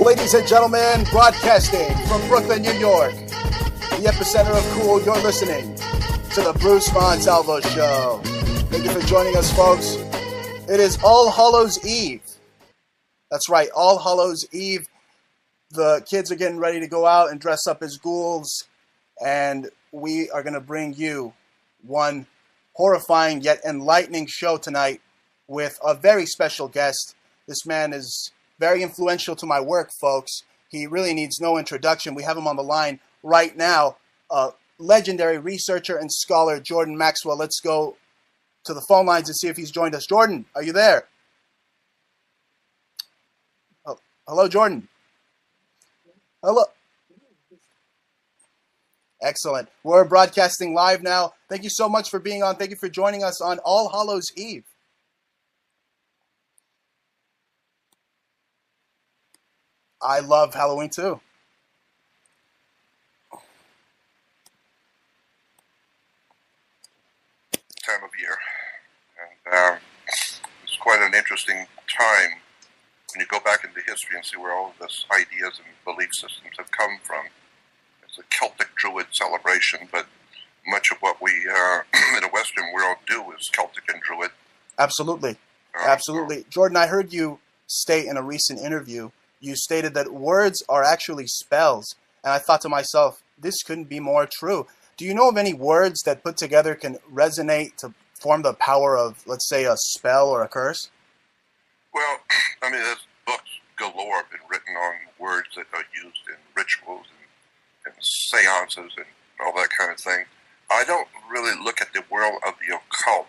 ladies and gentlemen, broadcasting from Brooklyn, New York, the epicenter of cool, you're listening to the Bruce Montalvo Show. Thank you for joining us, folks. It is All Hallows Eve. That's right, All Hallows Eve. The kids are getting ready to go out and dress up as ghouls, and we are going to bring you one horrifying yet enlightening show tonight with a very special guest. This man is very influential to my work, folks. He really needs no introduction. We have him on the line right now. Legendary researcher and scholar, Jordan Maxwell. Let's go to the phone lines and see if he's joined us. Jordan, are you there? Oh, hello, Jordan. Hello. Excellent. We're broadcasting live now. Thank you so much for being on. Thank you for joining us on All Hallows Eve. I love Halloween too. Time of year, and it's quite an interesting time when you go back into history and see where all of this ideas and belief systems have come from. It's a Celtic Druid celebration, but much of what we in the Western world do is Celtic and Druid. Absolutely. Absolutely. Jordan, I heard you state in a recent interview, you stated that words are actually spells. And I thought to myself, this couldn't be more true. Do you know of any words that put together can resonate to form the power of, let's say, a spell or a curse? Well, I mean, there's books galore have been written on words that are used in rituals and seances and all that kind of thing. I don't really look at the world of the occult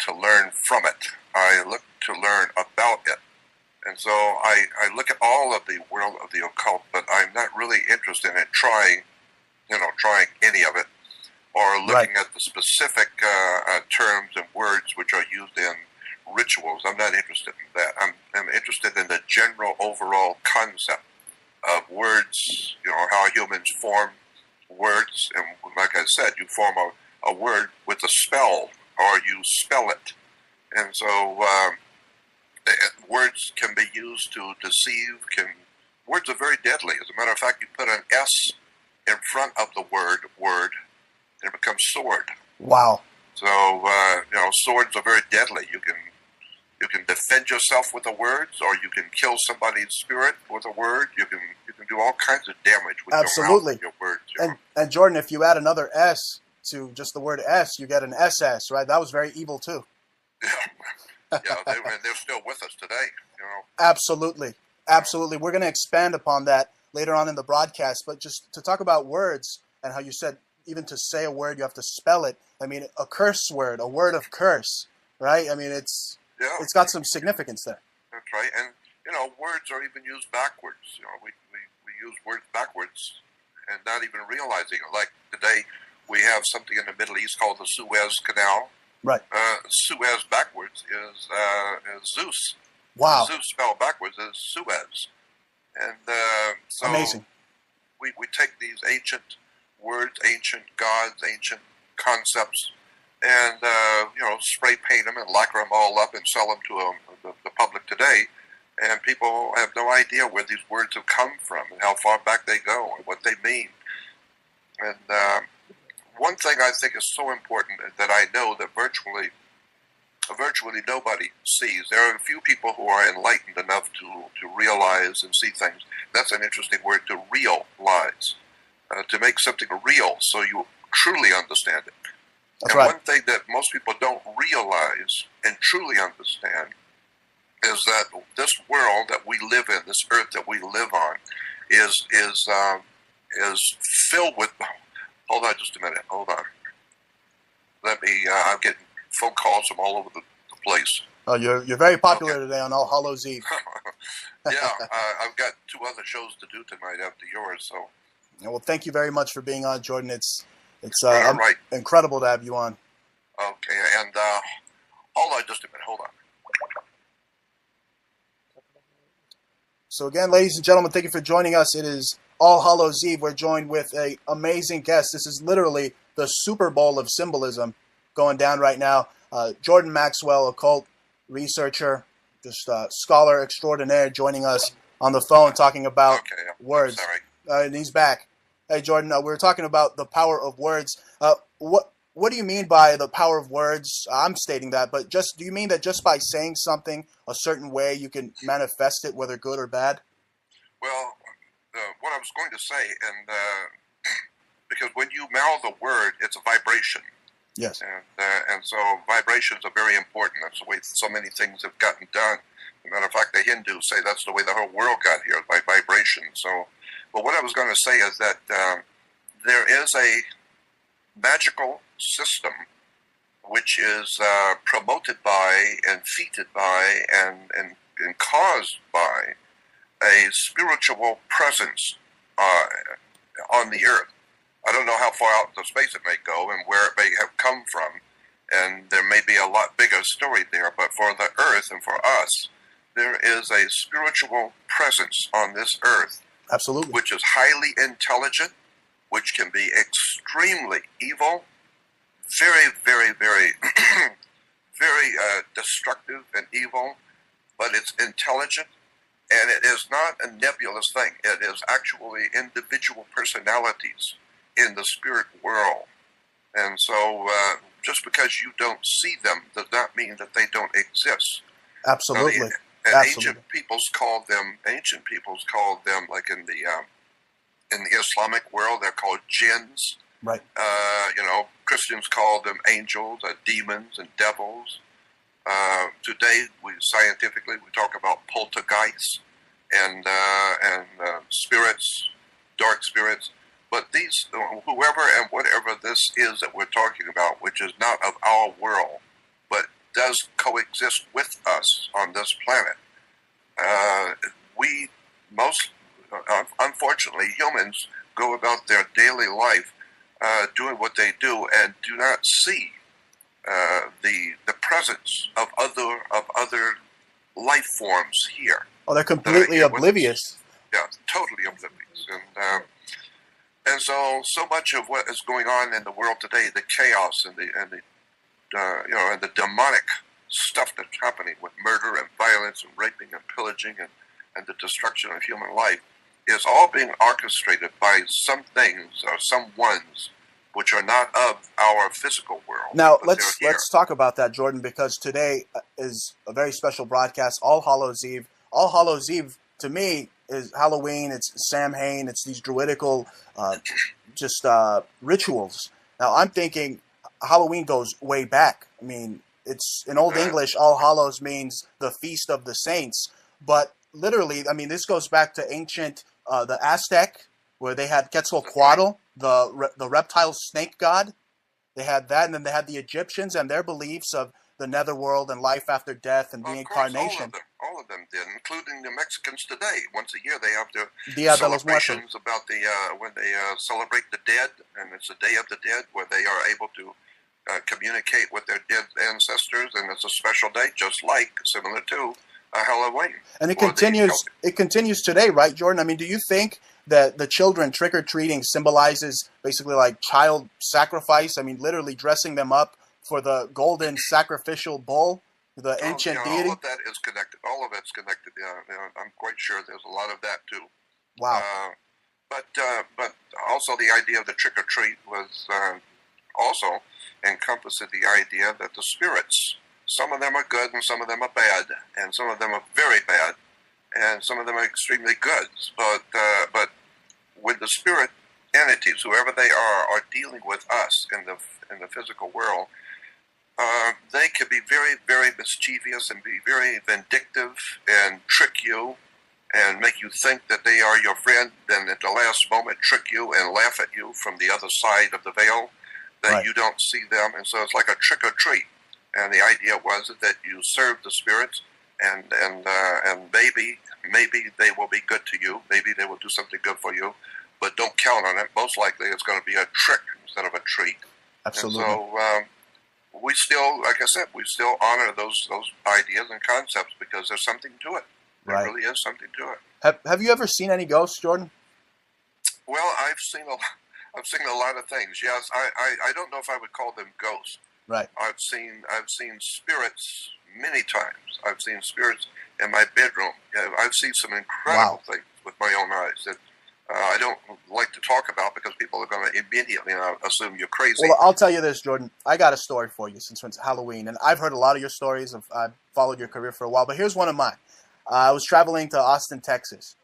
to learn from it. I look to learn about it. And so I look at all of the world of the occult, but I'm not really interested in trying any of it, or looking at the specific terms and words which are used in rituals. I'm not interested in that. I'm interested in the general overall concept of words, how humans form words. And like I said, you form a word with a spell, or you spell it. And so words can be used to deceive. Words are very deadly. As a matter of fact, you put an S in front of the word, and it becomes sword. Wow. So swords are very deadly. You can defend yourself with the words, or you can kill somebody's spirit with a word. You can do all kinds of damage with your mouth and your words. And Jordan, if you add another S to just the word S, you get an SS, right? That was very evil too. Yeah, they're still with us today. Absolutely. We're going to expand upon that later on in the broadcast. But just to talk about words and how you said even to say a word, you have to spell it. I mean, a curse word, a word of curse, right? I mean, it's got some significance there. That's right. And, words are even used backwards. We use words backwards and not even realizing it. Like today, we have something in the Middle East called the Suez Canal. Right. Suez backwards is Zeus. Wow. Zeus spelled backwards is Suez. And so amazing. We take these ancient words, ancient gods, ancient concepts, and spray paint them and lacquer them all up and sell them to the public today. And people have no idea where these words have come from and how far back they go and what they mean. And one thing I think is so important that I know that virtually nobody sees. There are a few people who are enlightened enough to realize and see things. That's an interesting word, to realize. To make something real so you truly understand it. That's and right. One thing that most people don't realize and truly understand is that this world that we live in, this earth that we live on, is filled with... Hold on just a minute. Hold on. I'm getting phone calls from all over the place. Oh, you're very popular today on All Hallows Eve. Yeah, I've got 2 other shows to do tonight after yours. So. Well, thank you very much for being on, Jordan. It's right. Incredible to have you on. Okay, and hold on just a minute. Hold on. So again, ladies and gentlemen, thank you for joining us. It is All Hallows Eve. We're joined with an amazing guest. This is literally the Super Bowl of symbolism going down right now. Jordan Maxwell, occult researcher, just scholar extraordinaire, joining us on the phone talking about Okay, I'm words. sorry. And he's back. Hey, Jordan, we were talking about the power of words. What do you mean by the power of words? I'm stating that, but do you mean that just by saying something a certain way, you can manifest it, whether good or bad? Well, what I was going to say, and because when you mouth a word, it's a vibration. Yes. And so vibrations are very important. That's the way so many things have gotten done. As a matter of fact, the Hindus say that's the way the whole world got here, by vibration. So, but what I was going to say is that there is a magical system which is promoted by and feted by and caused by a spiritual presence on the earth. I don't know how far out into space it may go and where it may have come from, and there may be a lot bigger story there, but for the earth and for us, there is a spiritual presence on this earth. Absolutely. Which is highly intelligent, which can be extremely evil, very, very, very, very destructive and evil, but it's intelligent, and it is not a nebulous thing. It is actually individual personalities in the spirit world. And so just because you don't see them does not mean that they don't exist. Absolutely. Ancient peoples called them, like in the Islamic world, they're called jinns. Right. Christians call them angels, demons, and devils. Today, scientifically, we talk about poltergeists and spirits, dark spirits. But these, whoever and whatever this is that we're talking about, which is not of our world, but does coexist with us on this planet, unfortunately, humans go about their daily life doing what they do and do not see the presence of other life forms here. Oh, they're completely oblivious. Yeah, totally oblivious. And so much of what is going on in the world today, the chaos and the demonic stuff that's happening with murder and violence and raping and pillaging and the destruction of human life, is all being orchestrated by some things or some ones which are not of our physical world. Now let's talk about that, Jordan, because today is a very special broadcast, All Hallows Eve. All Hallows Eve to me is Halloween. It's Samhain. It's these druidical rituals. Now I'm thinking Halloween goes way back. I mean, it's in Old English, All Hallows means the Feast of the Saints, but literally, I mean, this goes back to ancient the Aztec, where they had Quetzalcoatl, the reptile snake god. They had that, and then they had the Egyptians and their beliefs of the netherworld and life after death and reincarnation. All of them did, including the Mexicans today. Once a year, they have their Dia de los celebrations about when they celebrate the dead, and it's the Day of the Dead, where they are able to communicate with their dead ancestors, and it's a special day, similar to Halloween. And it continues today, right, Jordan? I mean, do you think that the children trick-or-treating symbolizes basically like child sacrifice? I mean, literally dressing them up for the golden sacrificial bull, the ancient deity? All of that is connected. All of it's connected. I'm quite sure there's a lot of that too. Wow. But also the idea of the trick-or-treat was also encompassed the idea that the spirits, some of them are good and some of them are bad, and some of them are very bad, and some of them are extremely good. But when the spirit entities, whoever they are dealing with us in the physical world, they can be very, very mischievous and be very vindictive and trick you and make you think that they are your friend, then at the last moment trick you and laugh at you from the other side of the veil that right. You don't see them. And so it's like a trick or treat. And the idea was that you serve the spirits, and maybe they will be good to you. Maybe they will do something good for you, but don't count on it. Most likely, it's going to be a trick instead of a treat. Absolutely. And so we still, like I said, we still honor those ideas and concepts because there's something to it. There right. really is something to it. Have you ever seen any ghosts, Jordan? Well, I've seen a lot of things. Yes, I don't know if I would call them ghosts. Right. I've seen spirits many times. I've seen spirits in my bedroom. I've seen some incredible things with my own eyes that I don't like to talk about because people are going to immediately assume you're crazy. Well, I'll tell you this, Jordan. I got a story for you since it's Halloween, and I've heard a lot of your stories. I've followed your career for a while, but here's one of mine. I was traveling to Austin, Texas,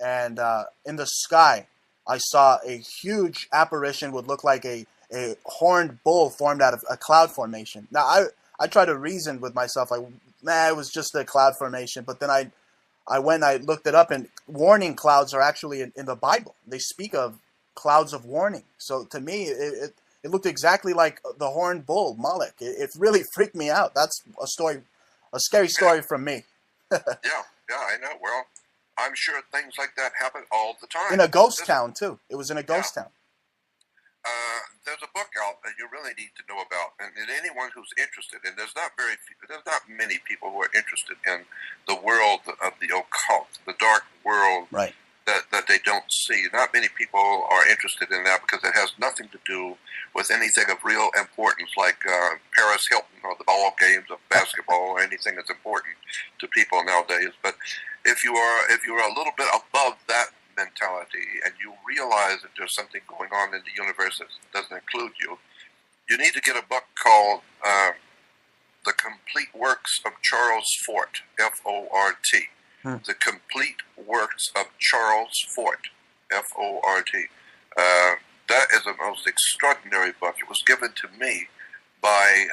and in the sky, I saw a huge apparition, would look like a horned bull formed out of a cloud formation. Now, I tried to reason with myself, like, it was just a cloud formation, but then I went and I looked it up, and warning clouds are actually in the Bible. They speak of clouds of warning. So to me, it looked exactly like the horned bull, Moloch. It really freaked me out. That's a scary story from me. Yeah, I know. Well, I'm sure things like that happen all the time. In a ghost town, too. It was in a ghost town. There's a book out that you really need to know about, and anyone who's interested, and there's not many people who are interested in the world of the occult, the dark world, right, that they don't see. Not many people are interested in that because it has nothing to do with anything of real importance, like Paris Hilton or the ball games of basketball or anything that's important to people nowadays. But if you are a little bit above that mentality and you realize that there's something going on in the universe that doesn't include you, you need to get a book called The Complete Works of Charles Fort, F-O-R-T. The Complete Works of Charles Fort, F-O-R-T. That is a most extraordinary book. It was given to me by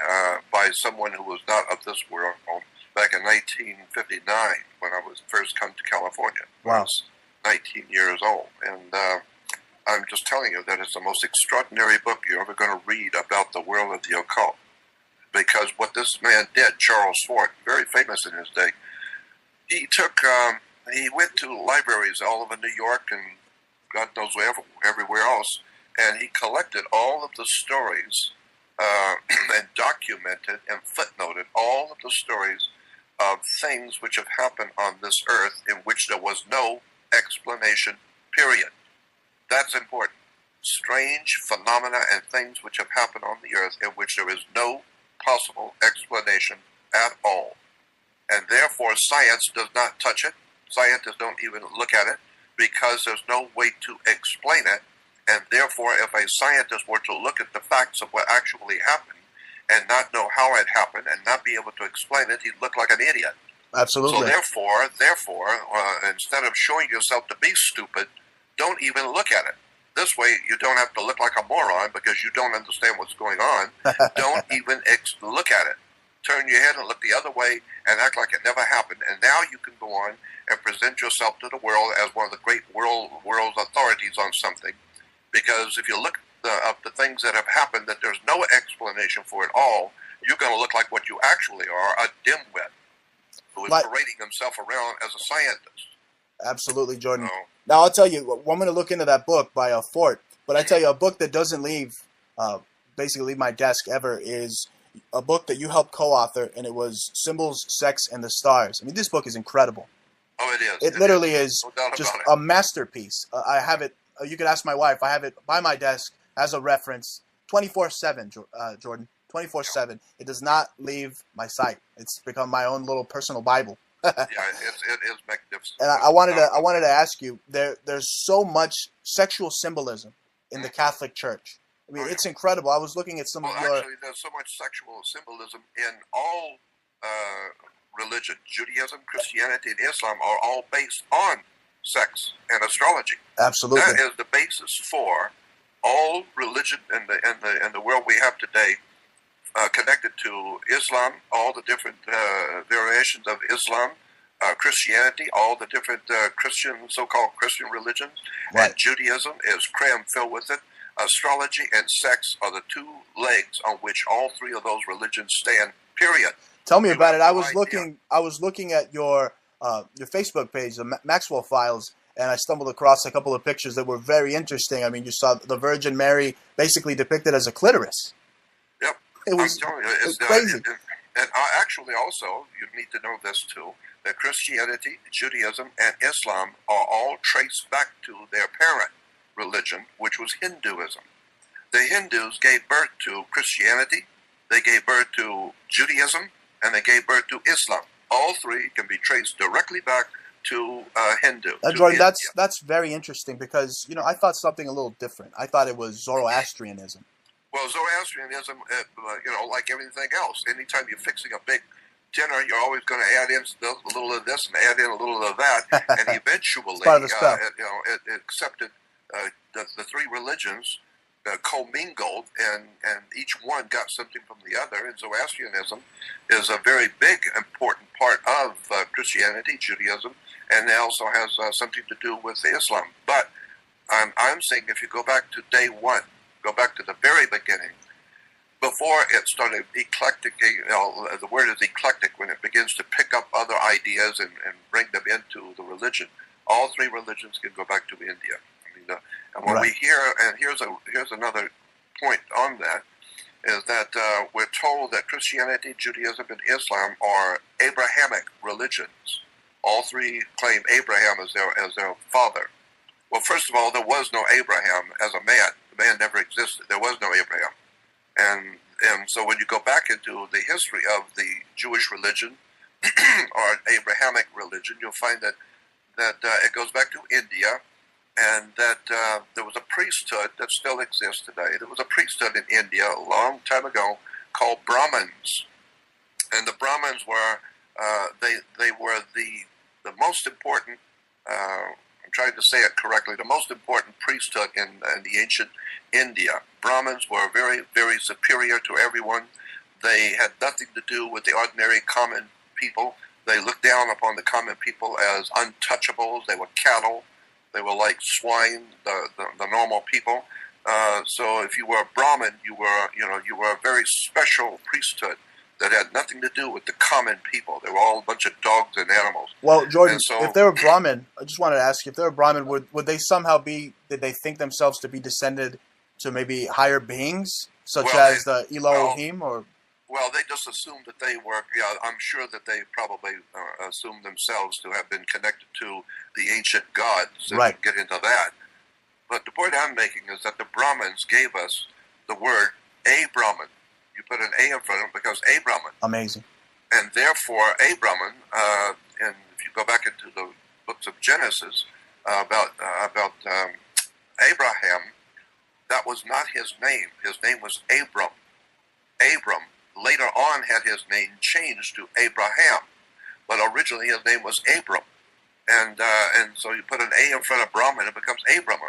someone who was not of this world back in 1959 when I was first come to California. Wow. I was 19 years old, and I'm just telling you that it's the most extraordinary book you're ever going to read about the world of the occult, because what this man did, Charles Fort, very famous in his day, he went to libraries all over New York and God knows everywhere else, and he collected all of the stories and documented and footnoted all of the stories of things which have happened on this earth in which there was no explanation, period. That's important. Strange phenomena and things which have happened on the earth in which there is no possible explanation at all. And therefore science does not touch it. Scientists don't even look at it because there's no way to explain it. And therefore, if a scientist were to look at the facts of what actually happened and not know how it happened and not be able to explain it, he'd look like an idiot. Absolutely. So therefore, instead of showing yourself to be stupid, don't even look at it. This way, you don't have to look like a moron because you don't understand what's going on. Don't even look at it. Turn your head and look the other way and act like it never happened. And now you can go on and present yourself to the world as one of the great world's authorities on something. Because if you look up the things that have happened, that there's no explanation for it all, you're going to look like what you actually are, a dimwit who is parading himself around as a scientist. Absolutely, Jordan. Now, I'll tell you, I'm going to look into that book by Fort, but I tell you, a book that doesn't leave my desk ever is a book that you helped co-author, and it was Symbols, Sex, and the Stars. I mean, this book is incredible. Oh, it is. It literally is just a masterpiece. I have it. You could ask my wife. I have it by my desk as a reference 24/7, Jordan. 24/7. It does not leave my sight. It's become my own little personal Bible. Yeah, it is magnificent. And I wanted to ask you. There's so much sexual symbolism in the Catholic Church. I mean, it's incredible. I was looking at some of your. Actually, there's so much sexual symbolism in all religion. Judaism, Christianity, and Islam are all based on sex and astrology. Absolutely. That is the basis for all religion in the world we have today, connected to Islam, all the different variations of Islam, Christianity, all the different so-called Christian religions, right. And Judaism is crammed filled with it. Astrology and sex are the two legs on which all three of those religions stand, period. Tell me about it. I was looking at your Facebook page, the Maxwell files, and I stumbled across a couple of pictures that were very interesting. I mean, you saw the Virgin Mary basically depicted as a clitoris. Yep. It was it's crazy. And actually also, you need to know this too, that Christianity, Judaism, and Islam are all traced back to their parent religion, which was Hinduism. The Hindus gave birth to Christianity, they gave birth to Judaism, and they gave birth to Islam. All three can be traced directly back to Hindu. Jordan, that's very interesting because I thought something a little different. I thought it was Zoroastrianism. Well, Zoroastrianism, like everything else, anytime you're fixing a big dinner, you're always going to add in a little of this and add in a little of that, and eventually, it accepted the three religions commingled, and each one got something from the other. And Zoroastrianism is a very big, important part of Christianity, Judaism, and it also has something to do with Islam. But I'm saying if you go back to day one, go back to the very beginning, before it started eclectic, the word is eclectic, when it begins to pick up other ideas and bring them into the religion. All three religions can go back to India. And when we hear, and here's another point on that, is that we're told that Christianity, Judaism, and Islam are Abrahamic religions. All three claim Abraham as their father. Well, first of all, there was no Abraham as a man. The man never existed. There was no Abraham. And so when you go back into the history of the Jewish religion or Abrahamic religion, you'll find that it goes back to India, and that there was a priesthood that still exists today. There was a priesthood in India a long time ago called Brahmins, and the Brahmins were they were the most important. I'm trying to say it correctly. The most important priesthood in the ancient India. Brahmins were very, very superior to everyone. They had nothing to do with the ordinary common people. They looked down upon the common people as untouchables. They were cattle. They were like swine, the normal people. So if you were a Brahmin, you were a very special priesthood that had nothing to do with the common people. They were all a bunch of dogs and animals. Well, Jordan, if they were Brahmin, I just wanted to ask you, if they were Brahmin, would they somehow did they think themselves to be descended to maybe higher beings, such as the Elohim, or? Well, they just assumed that they were, I'm sure that they probably assumed themselves to have been connected to the ancient gods, and right. Get into that. But the point I'm making is that the Brahmins gave us the word a Brahmin. You put an A in front of it because a Brahmin. Amazing. And therefore, a Brahmin, and if you go back into the books of Genesis about Abraham, that was not his name. His name was Abram. Abram later on had his name changed to Abraham, but originally his name was Abram. And so you put an A in front of Brahman, it becomes Abram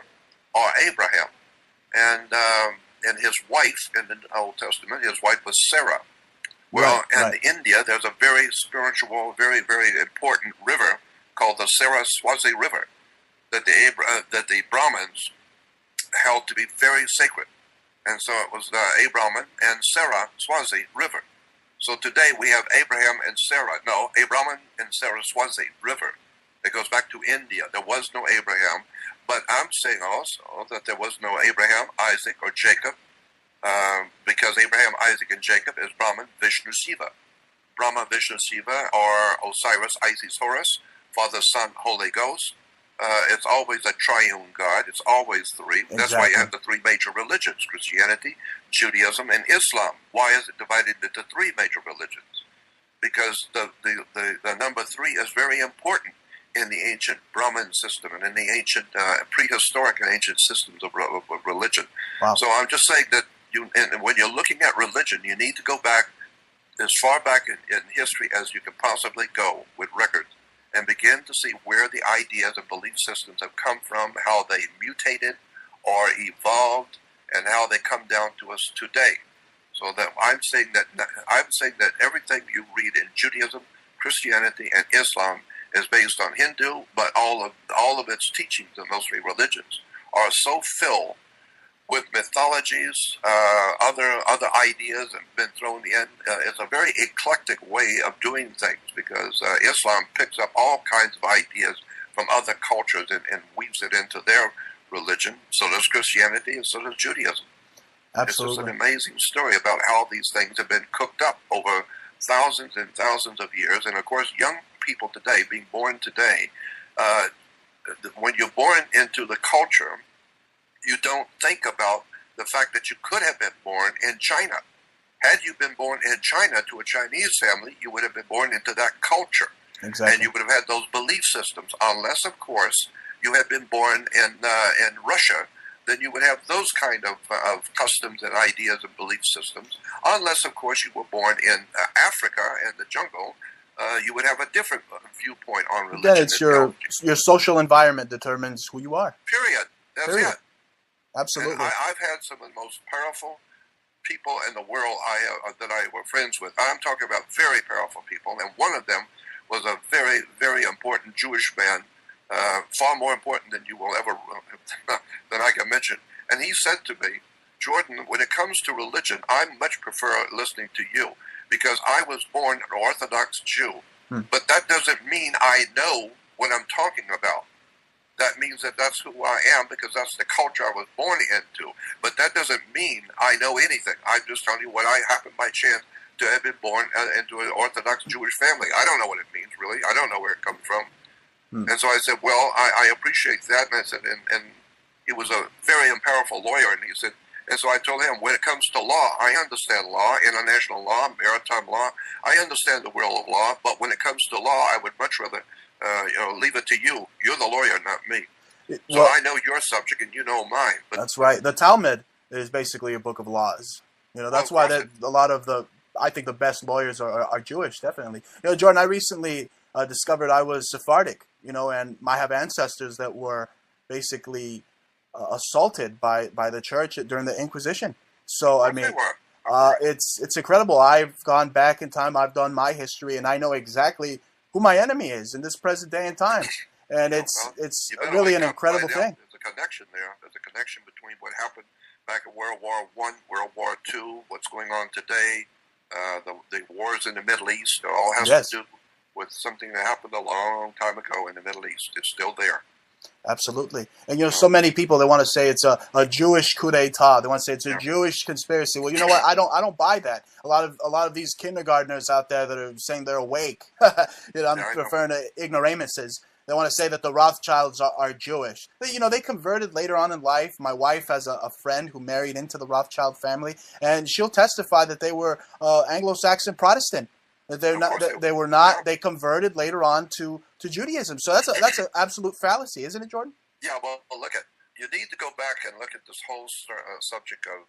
or Abraham. And his wife in the Old Testament, his wife was Sarah. Well, in India, there's a very spiritual, very, very important river called the Saraswati River that the Brahmins held to be very sacred. And so it was Abraham and Saraswati River. So today we have Abraham and Sarah. No, Abraham and Saraswati River. It goes back to India. There was no Abraham. But I'm saying also that there was no Abraham, Isaac, or Jacob, because Abraham, Isaac, and Jacob is Brahman, Vishnu, Shiva. Brahma, Vishnu, Shiva, or Osiris, Isis, Horus, Father, Son, Holy Ghost. It's always a triune God. It's always three. Exactly. That's why you have the three major religions, Christianity, Judaism, and Islam. Why is it divided into three major religions? Because the number three is very important in the ancient Brahmin system and in the ancient prehistoric and ancient systems of religion. Wow. So I'm just saying that when you're looking at religion, you need to go back as far back in history as you can possibly go with records and begin to see where the ideas and belief systems have come from, how they mutated or evolved, and how they come down to us today. So that I'm saying that everything you read in Judaism, Christianity, and Islam is based on Hindu, but all of its teachings in those three religions are so filled with mythologies, other ideas have been thrown in. It's a very eclectic way of doing things because Islam picks up all kinds of ideas from other cultures and weaves it into their religion. So does Christianity, and so does Judaism. Absolutely. It's just an amazing story about how these things have been cooked up over thousands and thousands of years. And of course, young people today, being born today, when you're born into the culture, you don't think about the fact that you could have been born in China. Had you been born in China to a Chinese family, you would have been born into that culture. Exactly. And you would have had those belief systems, unless, of course, you had been born in Russia. Then you would have those kind of customs and ideas and belief systems. Unless, of course, you were born in Africa in the jungle, you would have a different viewpoint on religion. Again, it's your social environment determines who you are. Period. That's Period. it. Absolutely. And I've had some of the most powerful people in the world that I were friends with. I'm talking about very powerful people, and one of them was a very, very important Jewish man, far more important than you will ever, than I can mention. And he said to me, Jordan, when it comes to religion, I much prefer listening to you, because I was born an Orthodox Jew. But that doesn't mean I know what I'm talking about. That means that that's who I am, because that's the culture I was born into. But that doesn't mean I know anything. I'm just telling you what I happened by chance to have been born into an Orthodox Jewish family. I don't know what it means, really. I don't know where it comes from. And so I said, well, I appreciate that. And I said, and he was a very powerful lawyer. And he said, and so I told him, when it comes to law, I understand law, international law, maritime law. I understand the world of law. But when it comes to law, I would much rather leave it to you. You're the lawyer, not me. So I know your subject and you know mine. But that's right. The Talmud is basically a book of laws. That's why a lot of I think the best lawyers are Jewish, definitely. Jordan, I recently discovered I was Sephardic, and I have ancestors that were basically assaulted by the church during the Inquisition. So, I mean, it's incredible. I've gone back in time. I've done my history, and I know exactly who my enemy is in this present day and time. And it's really an incredible thing. There's a connection there. There's a connection between what happened back in World War I, World War II, what's going on today, the wars in the Middle East. It all has to do with something that happened a long time ago in the Middle East. It's still there. Absolutely. And so many people, they want to say it's a Jewish coup d'etat. They want to say it's a Jewish conspiracy. Well, you know what? I don't buy that. A lot of these kindergartners out there that are saying they're awake. I'm referring to ignoramuses. They want to say that the Rothschilds are Jewish. They converted later on in life. My wife has a friend who married into the Rothschild family, and she'll testify that they were Anglo-Saxon Protestant. That they were not. They converted later on to Judaism. So that's an absolute fallacy, isn't it, Jordan? Yeah. Well, look at. You need to go back and look at this whole subject of.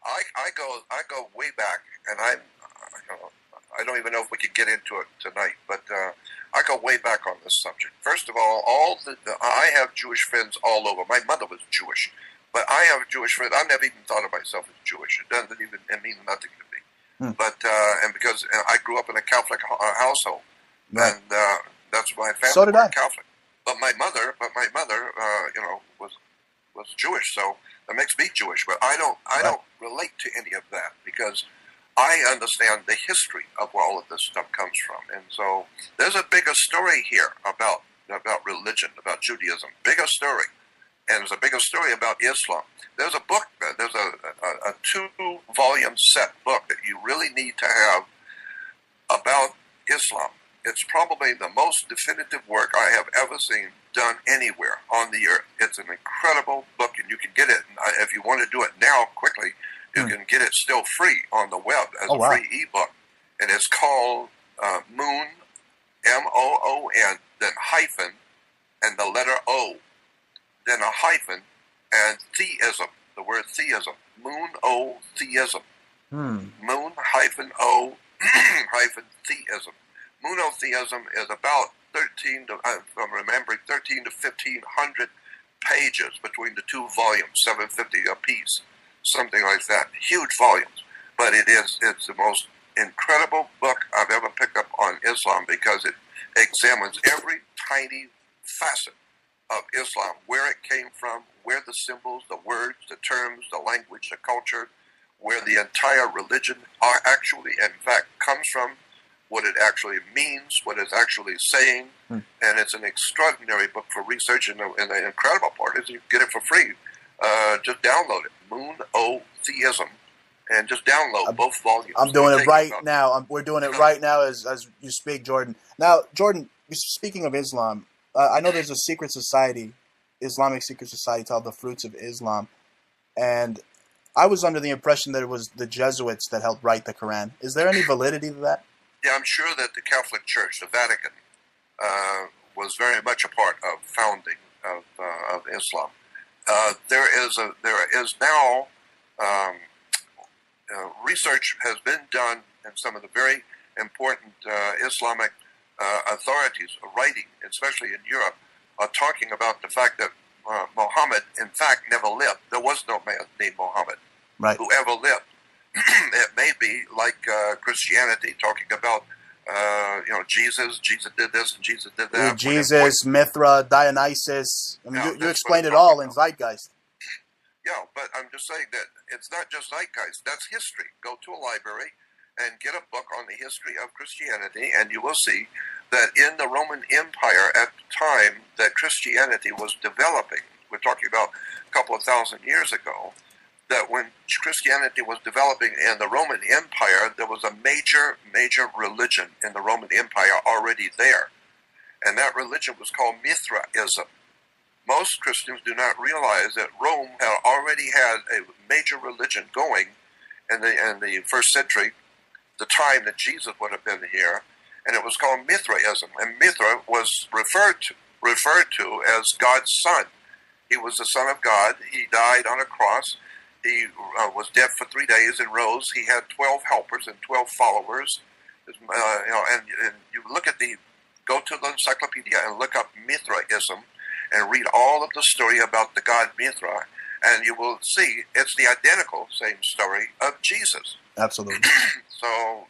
I go way back, and I don't even know if we could get into it tonight, but I go way back on this subject. First of all, I have Jewish friends all over. My mother was Jewish, but I have Jewish friends. I've never even thought of myself as Jewish. It doesn't even mean nothing to me. But and because I grew up in a Catholic household, and that's my family. So did I. Catholic. But my mother, was Jewish, so that makes me Jewish. But I don't relate to any of that, because I understand the history of where all of this stuff comes from, and so there's a bigger story here about religion, about Judaism, bigger story. And there's a bigger story about Islam. There's a book, there's a 2-volume set book that you really need to have about Islam. It's probably the most definitive work I have ever seen done anywhere on the earth. It's an incredible book, and you can get it. If you want to do it now quickly, you can get it still free on the web as a free ebook. And it's called Moon, M-O-O-N, then hyphen, and the letter O, then a hyphen, and theism, the word theism, moon-o-theism, moon-o hyphen theism. Monotheism is about 13 to 1,500 pages between the 2 volumes, 750 a piece, something like that. Huge volumes, but it's the most incredible book I've ever picked up on Islam, because it examines every tiny facet of Islam, where it came from, where the symbols, the words, the terms, the language, the culture, where the entire religion actually, in fact, comes from, what it actually means, what it's actually saying, and it's an extraordinary book for research, and the incredible part is you get it for free. Just download it, Moon-o-Theism, and just download both volumes. I'm doing it right now. We're doing it right now as you speak, Jordan. Now, Jordan, speaking of Islam, I know there's a secret society, Islamic secret society called the Fruits of Islam, and I was under the impression that it was the Jesuits that helped write the Quran. Is there any validity to that? Yeah, I'm sure that the Catholic Church, the Vatican, was very much a part of founding of Islam. There is now research has been done in some of the very important Islamic authorities writing, especially in Europe, talking about the fact that Muhammad, in fact, never lived. There was no man named Muhammad who ever lived. It may be like Christianity, talking about Jesus did this and Jesus did that. Jesus, Mithra, Dionysus. I mean, you explained it all in Zeitgeist. Yeah, but I'm just saying that it's not just Zeitgeist. That's history. Go to a library and get a book on the history of Christianity, and you will see that in the Roman Empire at the time that Christianity was developing, we're talking about a couple of thousand years ago, that when Christianity was developing in the Roman Empire, there was a major religion in the Roman Empire already there. And that religion was called Mithraism. Most Christians do not realize that Rome had already had a major religion going in the first century, the time that Jesus would have been here, and it was called Mithraism. And Mithra was referred to as God's son. He was the Son of God. He died on a cross. He was dead for 3 days and rose. He had 12 helpers and 12 followers. And you go to the encyclopedia and look up Mithraism and read all of the story about the god Mithra, and you will see it's the identical same story of Jesus. Absolutely. So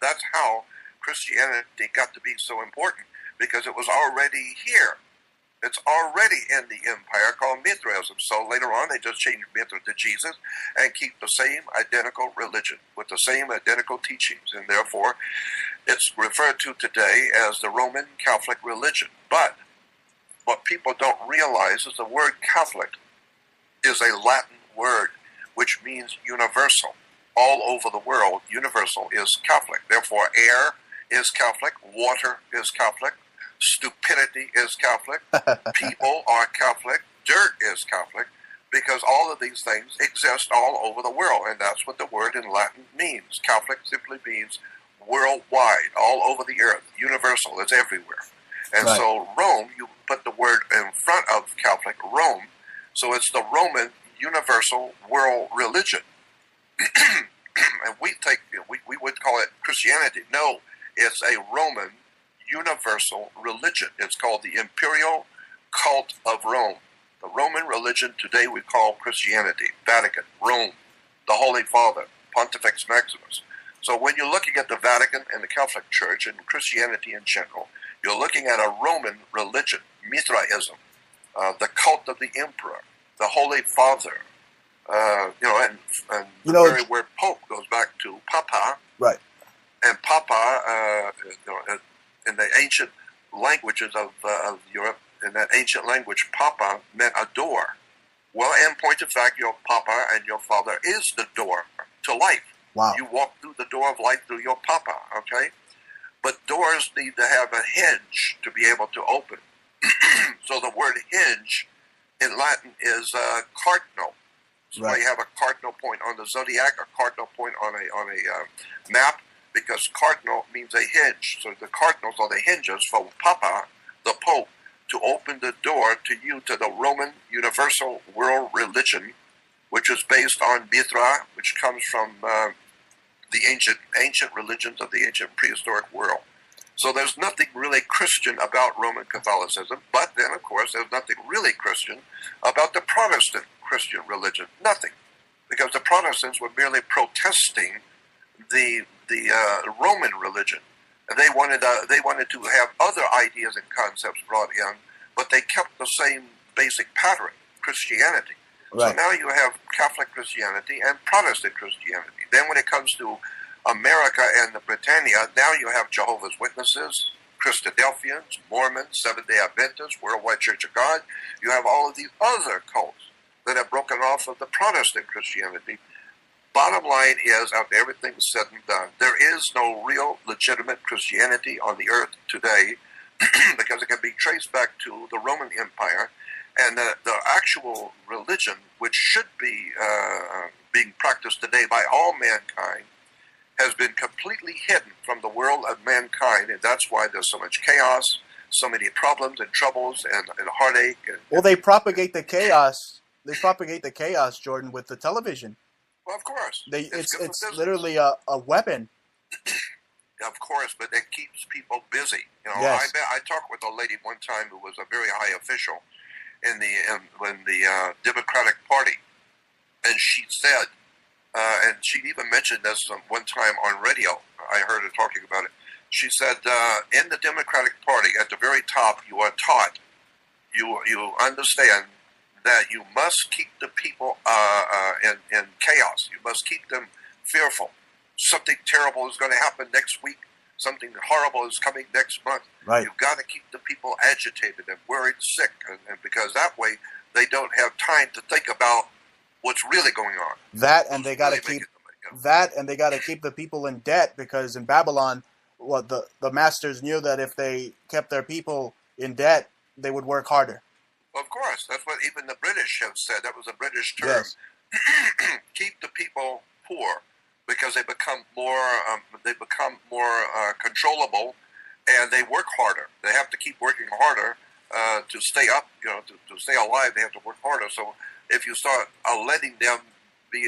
that's how Christianity got to be so important, because it was already here. It's already in the empire called Mithraism. So later on, they just changed Mithra to Jesus and keep the same identical religion with the same identical teachings. And therefore, it's referred to today as the Roman Catholic religion. But what people don't realize is the word Catholic is a Latin word, which means universal. All over the world, universal is Catholic. Therefore, air is Catholic, water is Catholic, stupidity is Catholic, people are Catholic, dirt is Catholic, because all of these things exist all over the world, and that's what the word in Latin means. Catholic simply means worldwide, all over the earth, universal, it's everywhere. And so Rome, you put the word in front of Catholic, Rome, so it's the Roman universal world religion. And we would call it Christianity. No, it's a Roman universal religion. It's called the Imperial Cult of Rome. The Roman religion today we call Christianity. Vatican, Rome, the Holy Father, Pontifex Maximus. So when you're looking at the Vatican and the Catholic Church and Christianity in general, you're looking at a Roman religion, Mithraism, the cult of the emperor, the Holy Father, and the very word Pope goes back to Papa. Right. And Papa, in the ancient languages of Europe, in that ancient language, Papa meant a door. Well, in point of fact, your Papa and your Father is the door to life. Wow. You walk through the door of life through your Papa, okay? But doors need to have a hinge to be able to open. So the word hinge in Latin is cardinal. So you have a cardinal point on the zodiac, a cardinal point on a map, because cardinal means a hinge. So the cardinals are the hinges for Papa, the Pope, to open the door to you to the Roman universal world religion, which is based on Mithra, which comes from the ancient religions of the ancient prehistoric world. So there's nothing really Christian about Roman Catholicism, but then, of course, there's nothing really Christian about the Protestant Christian religion. Nothing. Because the Protestants were merely protesting the Roman religion. And they wanted to have other ideas and concepts brought in, but they kept the same basic pattern, Christianity. Right. So now you have Catholic Christianity and Protestant Christianity. Then when it comes to America and the Britannia, now you have Jehovah's Witnesses, Christadelphians, Mormons, Seventh-day Adventists, Worldwide Church of God. You have all of these other cults that have broken off of the Protestant Christianity. Bottom line is, after everything is said and done, there is no real legitimate Christianity on the earth today because it can be traced back to the Roman Empire, And the actual religion, which should be being practiced today by all mankind, has been completely hidden from the world of mankind, and that's why there's so much chaos, so many problems and troubles and heartache. Well, they propagate the chaos. They propagate the chaos, Jordan, with the television. Well, of course. It's literally a weapon. Of course, but it keeps people busy. You know, Yes. I talked with a lady one time who was a very high official in the Democratic Party, and she said, and she even mentioned this one time on radio. I heard her talking about it. She said, in the Democratic Party, at the very top, you are taught, you understand that you must keep the people in chaos. You must keep them fearful. Something terrible is going to happen next week. Something horrible is coming next month. Right. You've got to keep the people agitated and worried, sick, and because that way they don't have time to think about what's really going on. That and they got to keep the people in debt, because in Babylon, the masters knew that if they kept their people in debt, they would work harder. Of course, that's what even the British have said. That was a British term. Yes. Keep the people poor, because they become more controllable, and they work harder. They have to keep working harder to stay up. You know, to stay alive, they have to work harder. So if you start letting them be,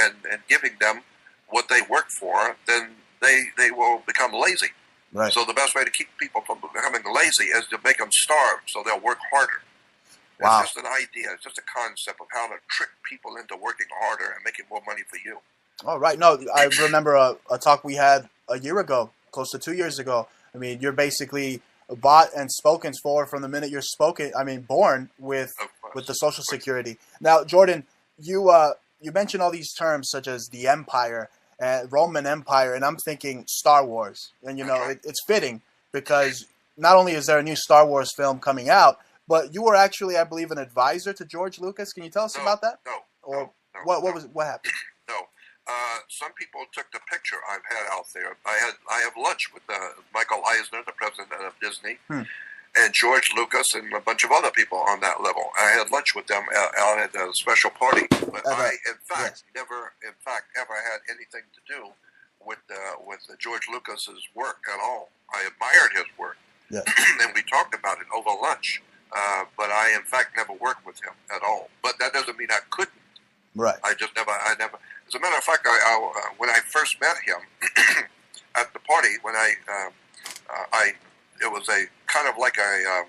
and giving them what they work for, then they will become lazy. Right. So the best way to keep people from becoming lazy is to make them starve, so they'll work harder. Wow. It's just an idea. It's just a concept of how to trick people into working harder and making more money for you. Oh, right. No, I remember a talk we had a year ago, close to 2 years ago. I mean, you're basically bought and spoken for from the minute you're born with the Social Security. Now, Jordan, you mentioned all these terms such as the Empire, Roman Empire, and I'm thinking Star Wars. And, it's fitting, because not only is there a new Star Wars film coming out, but you were actually, I believe, an advisor to George Lucas. Can you tell us about that? No. What happened? No. Some people took the picture I've had out there. I have lunch with Michael Eisner, the president of Disney, and George Lucas, and a bunch of other people on that level. I had lunch with them out at a special party. But I, in fact, never ever had anything to do with George Lucas's work at all. I admired his work, and we talked about it over lunch. But I, in fact, never worked with him at all. But that doesn't mean I couldn't. Right. I never. As a matter of fact, when I first met him at the party, it was a kind of like it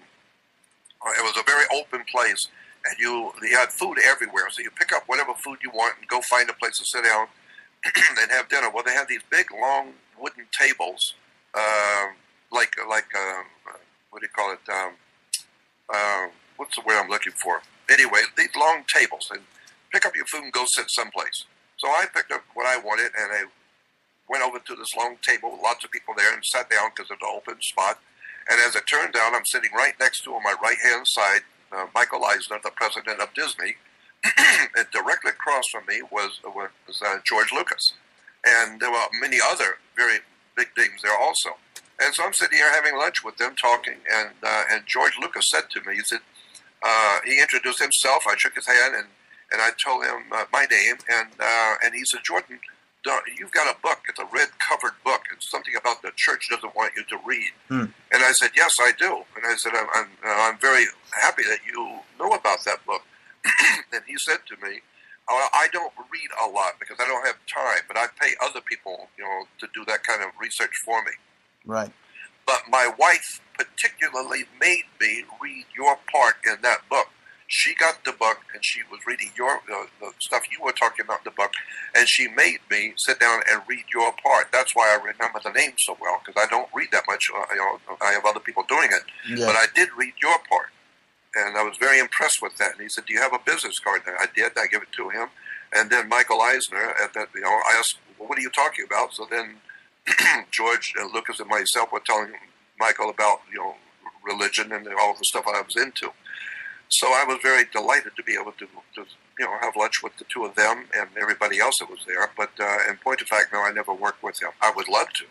was a very open place, and you had food everywhere. So you pick up whatever food you want and go find a place to sit down and have dinner. Well, they had these big, long wooden tables, like what do you call it? What's the word I'm looking for? Anyway, these long tables, and pick up your food and go sit someplace. So I picked up what I wanted, and I went over to this long table with lots of people there and sat down because it's an open spot. And as it turned out, I'm sitting right next to, on my right-hand side, Michael Eisner, the president of Disney, and directly across from me was George Lucas. And there were many other very big names there also. And so I'm sitting here having lunch with them, talking, and George Lucas said to me, he said, he introduced himself, I shook his hand, and I told him my name, and he said, Jordan, you've got a book. It's a red-covered book. It's something about the church doesn't want you to read. And I said, yes, I do. And I said, I'm very happy that you know about that book. And he said to me, I don't read a lot because I don't have time, but I pay other people, to do that kind of research for me. Right. But my wife particularly made me read your part in that book. She got the book, and she was reading the stuff you were talking about in the book, and she made me sit down and read your part. That's why I remember the name so well, because I don't read that much. I have other people doing it. Yeah. But I did read your part, and I was very impressed with that. And he said, do you have a business card? And I did. I gave it to him. And then Michael Eisner, I asked, well, what are you talking about? So then George Lucas and myself were telling Michael about, religion and all the stuff I was into. So I was very delighted to be able to have lunch with the two of them and everybody else that was there. But in point of fact, no, I never worked with him. I would love to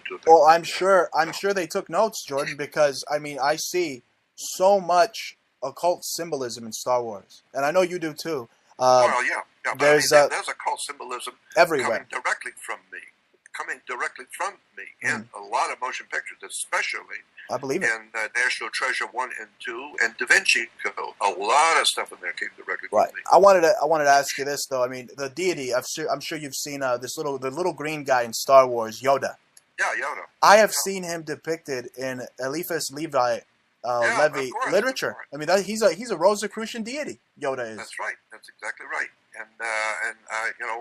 do that. Well, I'm sure they took notes, Jordan, because I see so much occult symbolism in Star Wars, and I know you do too. Well, yeah. But There's there's occult symbolism everywhere. coming directly from me in a lot of motion pictures, especially I believe it. in National Treasure 1 and 2 and Da Vinci Code. A lot of stuff in there came directly Right. from me. I wanted to ask you this though. I mean, the deity. I'm sure you've seen the little green guy in Star Wars, Yoda. Yeah, Yoda. I have seen him depicted in Eliphas Levi Levi literature. Of course. I mean, he's a Rosicrucian deity. Yoda is. That's right. That's exactly right. And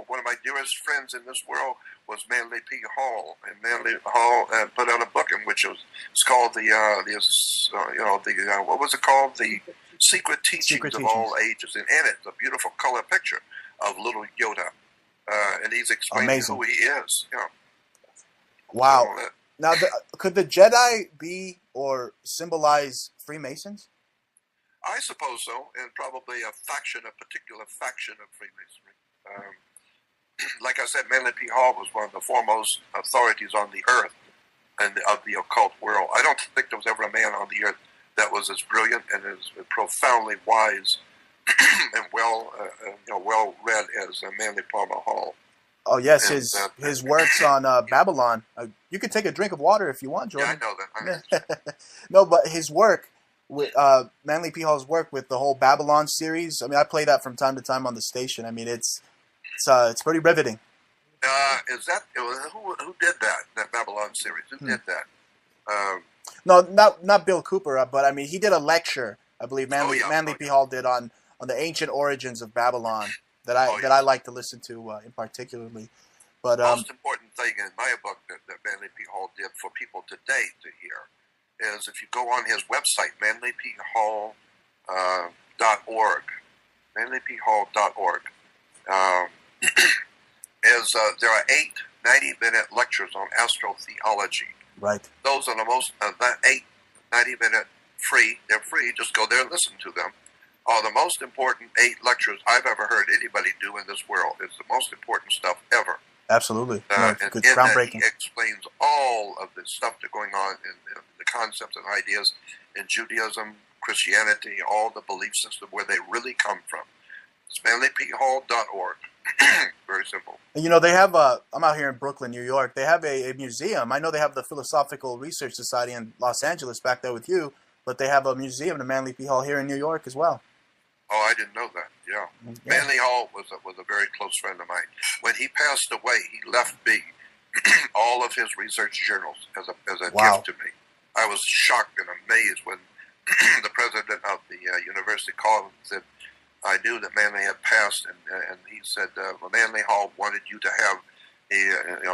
one of my dearest friends in this world was Manly P. Hall, and Manly Hall put out a book in which it's called what was it called? The Secret Teachings of All Ages, and in it, a beautiful color picture of little Yoda, and he's explaining who he is. You know. Wow. So, now, could the Jedi be or symbolize Freemasons? I suppose so, and probably a particular faction of Freemasonry. Like I said, Manly P. Hall was one of the foremost authorities on the earth and of the occult world. I don't think there was ever a man on the earth that was as brilliant and as profoundly wise and well read as Manly Palmer Hall. Oh yes, and, his works on Babylon. You can take a drink of water if you want, Jordan. Yeah, I know that. No, but his work with Manly P. Hall's work with the whole Babylon series. I mean, I play that from time to time on the station. I mean, it's pretty riveting. Is that who did that Babylon series? Who did that? No, not Bill Cooper, but I mean, he did a lecture. I believe Manly P. Hall did on the ancient origins of Babylon that I like to listen to in particularly. But most important thing in my book that Manly P. Hall did for people today to hear is if you go on his website, manlyphall.org, manlyphall.org, there are 8 90-minute lectures on astrotheology. Right. Those are the most, 8 90-minute free, they're free, just go there and listen to them, are the most important 8 lectures I've ever heard anybody do in this world. It's the most important stuff ever. Absolutely. And good, in groundbreaking. That he explains all of the stuff that's going on in the concepts and ideas in Judaism, Christianity, all the belief system, where they really come from. It's manlyphall.org. Very simple. And, they have I'm out here in Brooklyn, New York. They have a museum. I know they have the Philosophical Research Society in Los Angeles back there with you, but they have a museum in Manly P. Hall here in New York as well. Oh, I didn't know that. Yeah. Manly Hall was a very close friend of mine. When he passed away, he left me all of his research journals as a gift to me. I was shocked and amazed when the president of the university called and said, I knew that Manly had passed, and he said, well, Manly Hall wanted you to have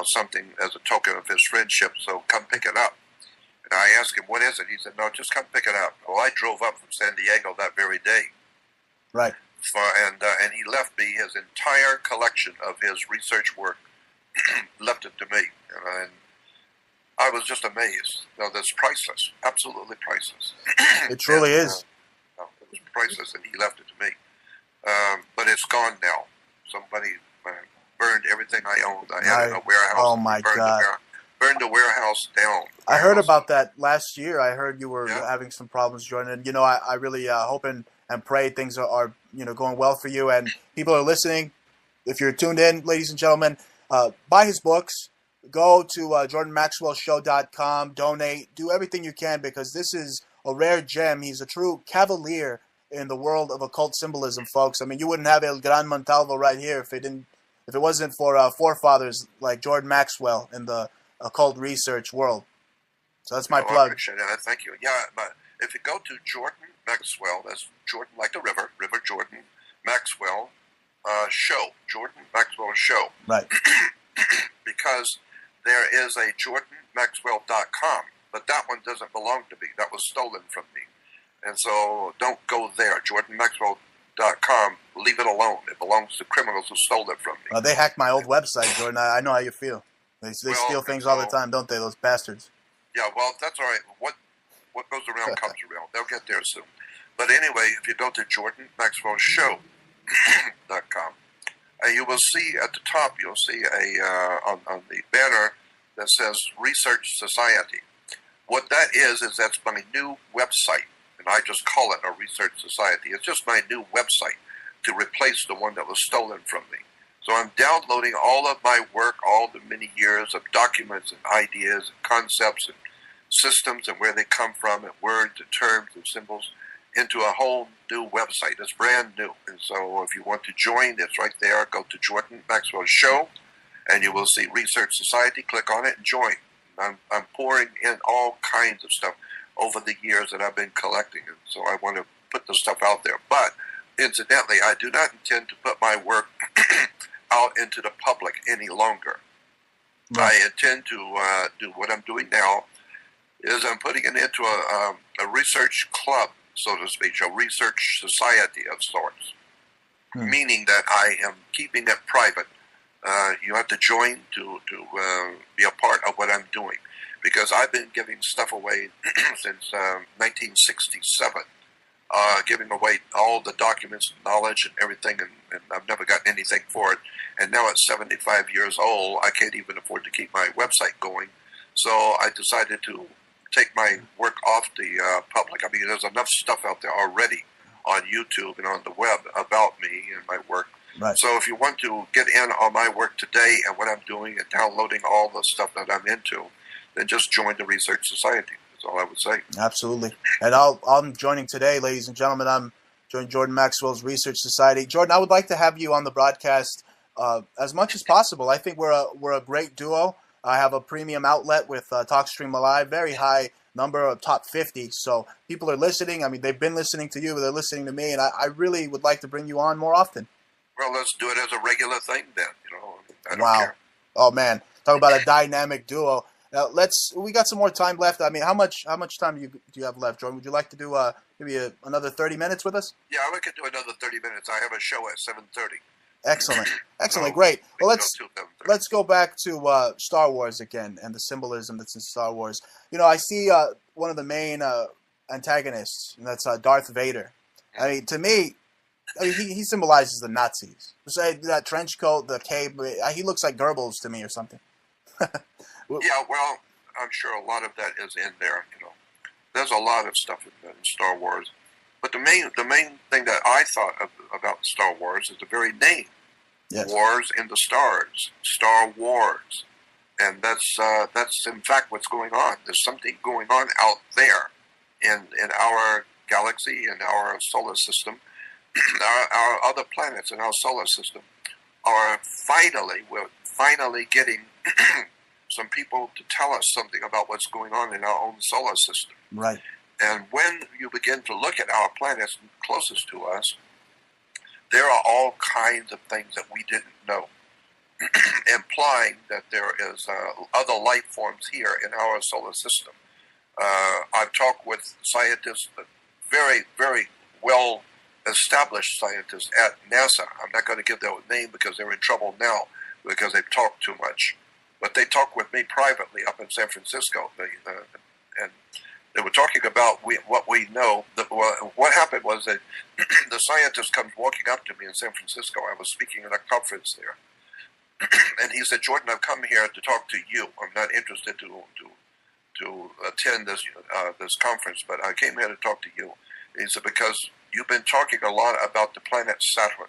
something as a token of his friendship, so come pick it up. And I asked him, what is it? He said, no, just come pick it up. Well, I drove up from San Diego that very day. Right. And he left me his entire collection of his research work, left it to me. And I was just amazed. That's priceless, absolutely priceless. It truly is. It was priceless, and he left it to me. But it's gone now. Somebody burned everything I owned. I had in a warehouse. Oh, my God. Burned the warehouse down. I heard about that last year. I heard you were having some problems, Jordan. And, I really hope and pray things are going well for you. And people are listening. If you're tuned in, ladies and gentlemen, buy his books. Go to JordanMaxwellShow.com. Donate. Do everything you can, because this is a rare gem. He's a true cavalier in the world of occult symbolism, folks. I mean, you wouldn't have El Gran Montalvo right here if it wasn't for forefathers like Jordan Maxwell in the occult research world. So that's my plug. I appreciate it. Thank you. Yeah, but if you go to Jordan Maxwell, that's Jordan like the river Jordan Maxwell show, Jordan Maxwell show. Right. Because there is a JordanMaxwell.com, but that one doesn't belong to me. That was stolen from me. And so don't go there. JordanMaxwell.com, leave it alone. It belongs to criminals who stole it from me. They hacked my old website, Jordan. I know how you feel. They steal things all the time, don't they, those bastards? Yeah, well, that's all right. What goes around comes around. They'll get there soon. But anyway, if you go to JordanMaxwellShow.com, you will see at the top, you'll see on the banner that says Research Society. What that is that's my new website. and I just call it a research society. It's just my new website to replace the one that was stolen from me. So I'm downloading all of my work, all the many years of documents and ideas and concepts and systems and where they come from and words and terms and symbols into a whole new website. It's brand new. And so if you want to join, it's right there. Go to Jordan Maxwell Show and you will see Research Society. Click on it and join. I'm pouring in all kinds of stuff over the years that I've been collecting. And so I want to put the stuff out there. But incidentally, I do not intend to put my work out into the public any longer. Right. I intend to do what I'm doing now is I'm putting it into a research club, so to speak, a research society of sorts, meaning that I am keeping it private. You have to join to be a part of what I'm doing, because I've been giving stuff away since 1967. Giving away all the documents, knowledge, and everything, and I've never gotten anything for it. And now at 75 years old, I can't even afford to keep my website going. So I decided to take my work off the public. I mean, there's enough stuff out there already on YouTube and on the web about me and my work. Right. So if you want to get in on my work today and what I'm doing and downloading all the stuff that I'm into, then just join the Research Society. All I would say. Absolutely. And I'm joining today, ladies and gentlemen. I'm joining Jordan Maxwell's Research Society. Jordan, I would like to have you on the broadcast as much as possible. I think we're a great duo. I have a premium outlet with TalkStream Live, very high number of top 50. So people are listening. I mean, they've been listening to you, but they're listening to me, and I really would like to bring you on more often. Well, let's do it as a regular thing then. I don't care. Oh man, talk about a dynamic duo. Now we got some more time left. I mean, how much time do you have left, Jordan? Would you like to do maybe another 30 minutes with us? Yeah, we could do another 30 minutes. I have a show at 7:30. Excellent, great. Well, let's go back to Star Wars again and the symbolism that's in Star Wars. I see one of the main antagonists, and that's Darth Vader. I mean, to me, he symbolizes the Nazis. Say that trench coat, the cape. He looks like Goebbels to me or something. Yeah, well, I'm sure a lot of that is in there. There's a lot of stuff in Star Wars, but the main thing that I thought about Star Wars is the very name, yes. Wars in the Stars, Star Wars, and that's in fact what's going on. There's something going on out there in our galaxy, in our solar system, our other planets in our solar system are we're finally getting. Some people to tell us something about what's going on in our own solar system. Right. And when you begin to look at our planets closest to us, there are all kinds of things that we didn't know, implying that there is other life forms here in our solar system. I've talked with scientists, very, very well-established scientists at NASA. I'm not going to give their name because they're in trouble now because they've talked too much. But they talked with me privately up in San Francisco, and they were talking about what we know. What happened was that the scientist comes walking up to me in San Francisco. I was speaking at a conference there, and he said, "Jordan, I've come here to talk to you. I'm not interested to attend this conference, but I came here to talk to you." And he said, "Because you've been talking a lot about the planet Saturn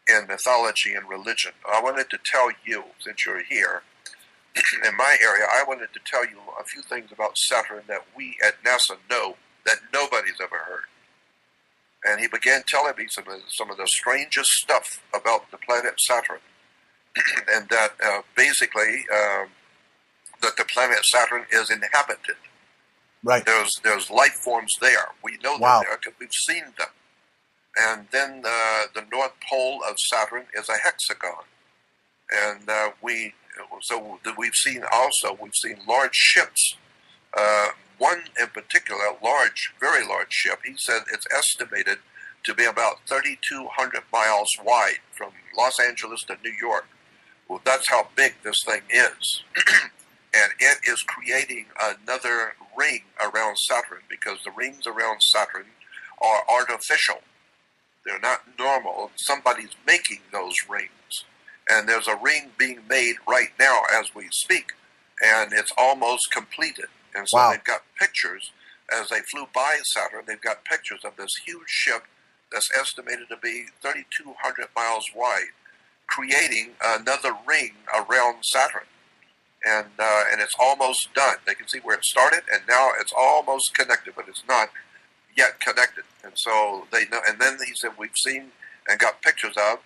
in mythology and religion. I wanted to tell you, since you're here." In my area, I wanted to tell you a few things about Saturn that we at NASA know that nobody's ever heard. And he began telling me some of the strangest stuff about the planet Saturn, and that basically that the planet Saturn is inhabited. Right. There's life forms there. We know they're there because we've seen them. And then the North Pole of Saturn is a hexagon, and we've seen large ships. One in particular, very large ship. He said it's estimated to be about 3,200 miles wide from Los Angeles to New York. Well, that's how big this thing is. And it is creating another ring around Saturn, because the rings around Saturn are artificial. They're not normal. Somebody's making those rings. And there's a ring being made right now as we speak, and it's almost completed. And so they've got pictures, as they flew by Saturn, they've got pictures of this huge ship that's estimated to be 3,200 miles wide, creating another ring around Saturn. And it's almost done. They can see where it started, and now it's almost connected, but it's not yet connected. And so they know. And then he said we've seen and got pictures of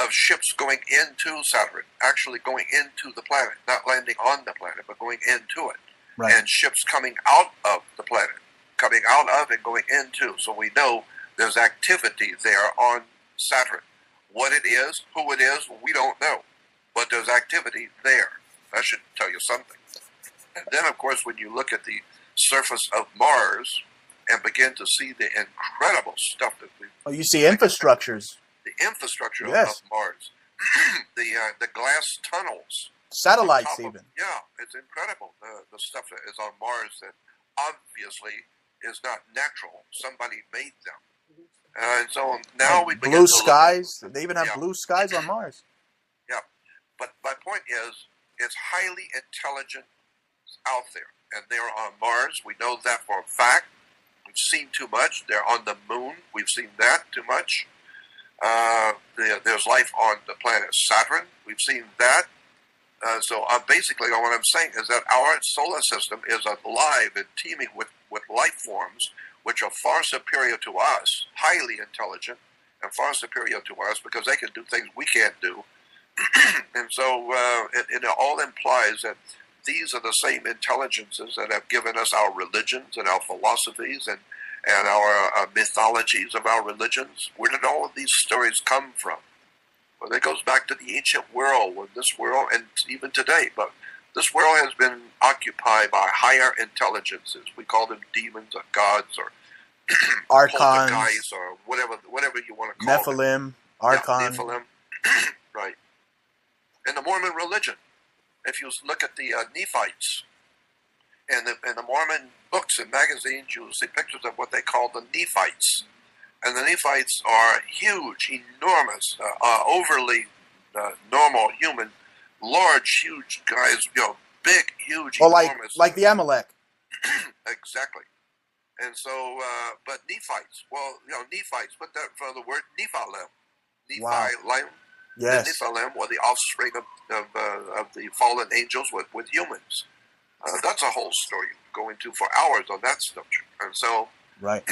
ships going into Saturn, actually going into the planet, not landing on the planet, but going into it. Right. And ships coming out of the planet, coming out of and going into. So we know there's activity there on Saturn. What it is, who it is, we don't know. But there's activity there. That should tell you something. And then, of course, when you look at the surface of Mars and begin to see the incredible stuff that we... Oh, you see infrastructures. The infrastructure yes. of Mars. the glass tunnels. Satellites even. Yeah, it's incredible. The stuff that is on Mars that obviously is not natural. Somebody made them. And so now we begin blue to skies. Look at, they even have blue skies on Mars. Yeah, but my point is, it's highly intelligent out there, and they're on Mars. We know that for a fact. We've seen too much. They're on the moon. We've seen that too much. There's life on the planet Saturn. We've seen that. So basically, what I'm saying is that our solar system is alive and teeming with life forms which are far superior to us, highly intelligent, and far superior to us because they can do things we can't do. And so it all implies that these are the same intelligences that have given us our religions and our philosophies and our mythologies of our religions. Where did all of these stories come from? Well, it goes back to the ancient world, when this world, and even today, but this world has been occupied by higher intelligences. We call them demons or gods or archons or whatever you want to call Nephilim, them. archon. Yeah, Nephilim, right. In the Mormon religion, if you look at the Nephites, in the Mormon books and magazines, you'll see pictures of what they call the Nephites. And the Nephites are huge, enormous, overly normal human, large, huge guys, big, huge, enormous. Like the Amalek. Exactly. And so, but Nephites, Nephites, put that for the word Nephilim. Nephilim. Yes. The Nephilim were the offspring of the fallen angels with humans. That's a whole story go into for hours on that subject. And so, right.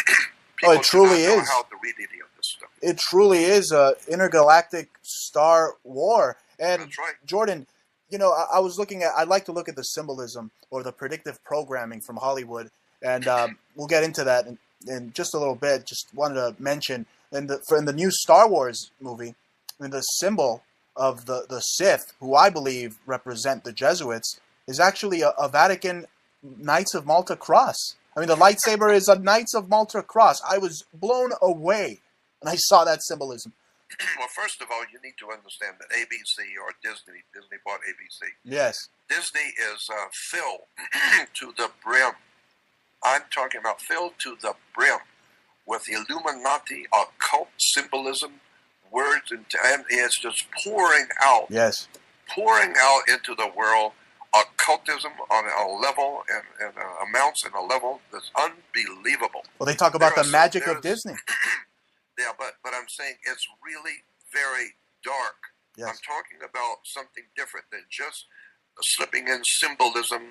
People it truly do not know is. how to read any of this stuff. It truly is a intergalactic star war. And that's right. Jordan, I was looking at. I'd like to look at the symbolism or the predictive programming from Hollywood, and we'll get into that in just a little bit. Just wanted to mention in the new Star Wars movie, the symbol of the Sith, who I believe represent the Jesuits, is actually a Vatican Knights of Malta cross. I mean, the lightsaber is a Knights of Malta cross. I was blown away when I saw that symbolism. Well, first of all, you need to understand that ABC or Disney bought ABC. Yes. Disney is filled to the brim. I'm talking about filled to the brim with Illuminati occult symbolism, words, and it's just pouring out. Yes. Pouring out into the world. Occultism on a level and amounts in a level that's unbelievable. Well, they talk about the magic of Disney. Yeah, but I'm saying it's really very dark. Yes. I'm talking about something different than just slipping in symbolism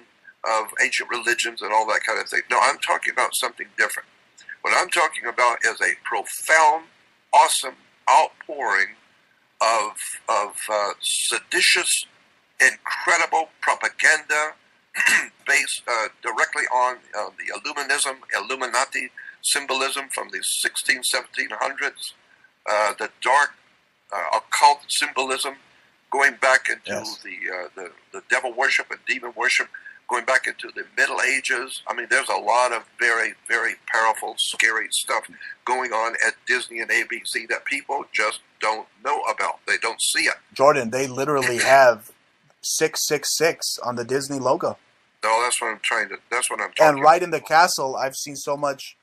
of ancient religions and all that kind of thing. No, I'm talking about something different. What I'm talking about is a profound, awesome outpouring of seditious, incredible propaganda based directly on the Illuminati symbolism from the 1700s, the dark occult symbolism going back into the devil worship and demon worship, going back into the Middle Ages. I mean, there's a lot of very, very powerful, scary stuff going on at Disney and ABC that people just don't know about. They don't see it. Jordan, they literally have 666 on the Disney logo. No, that's what I'm talking And right about. in the castle, I've seen so much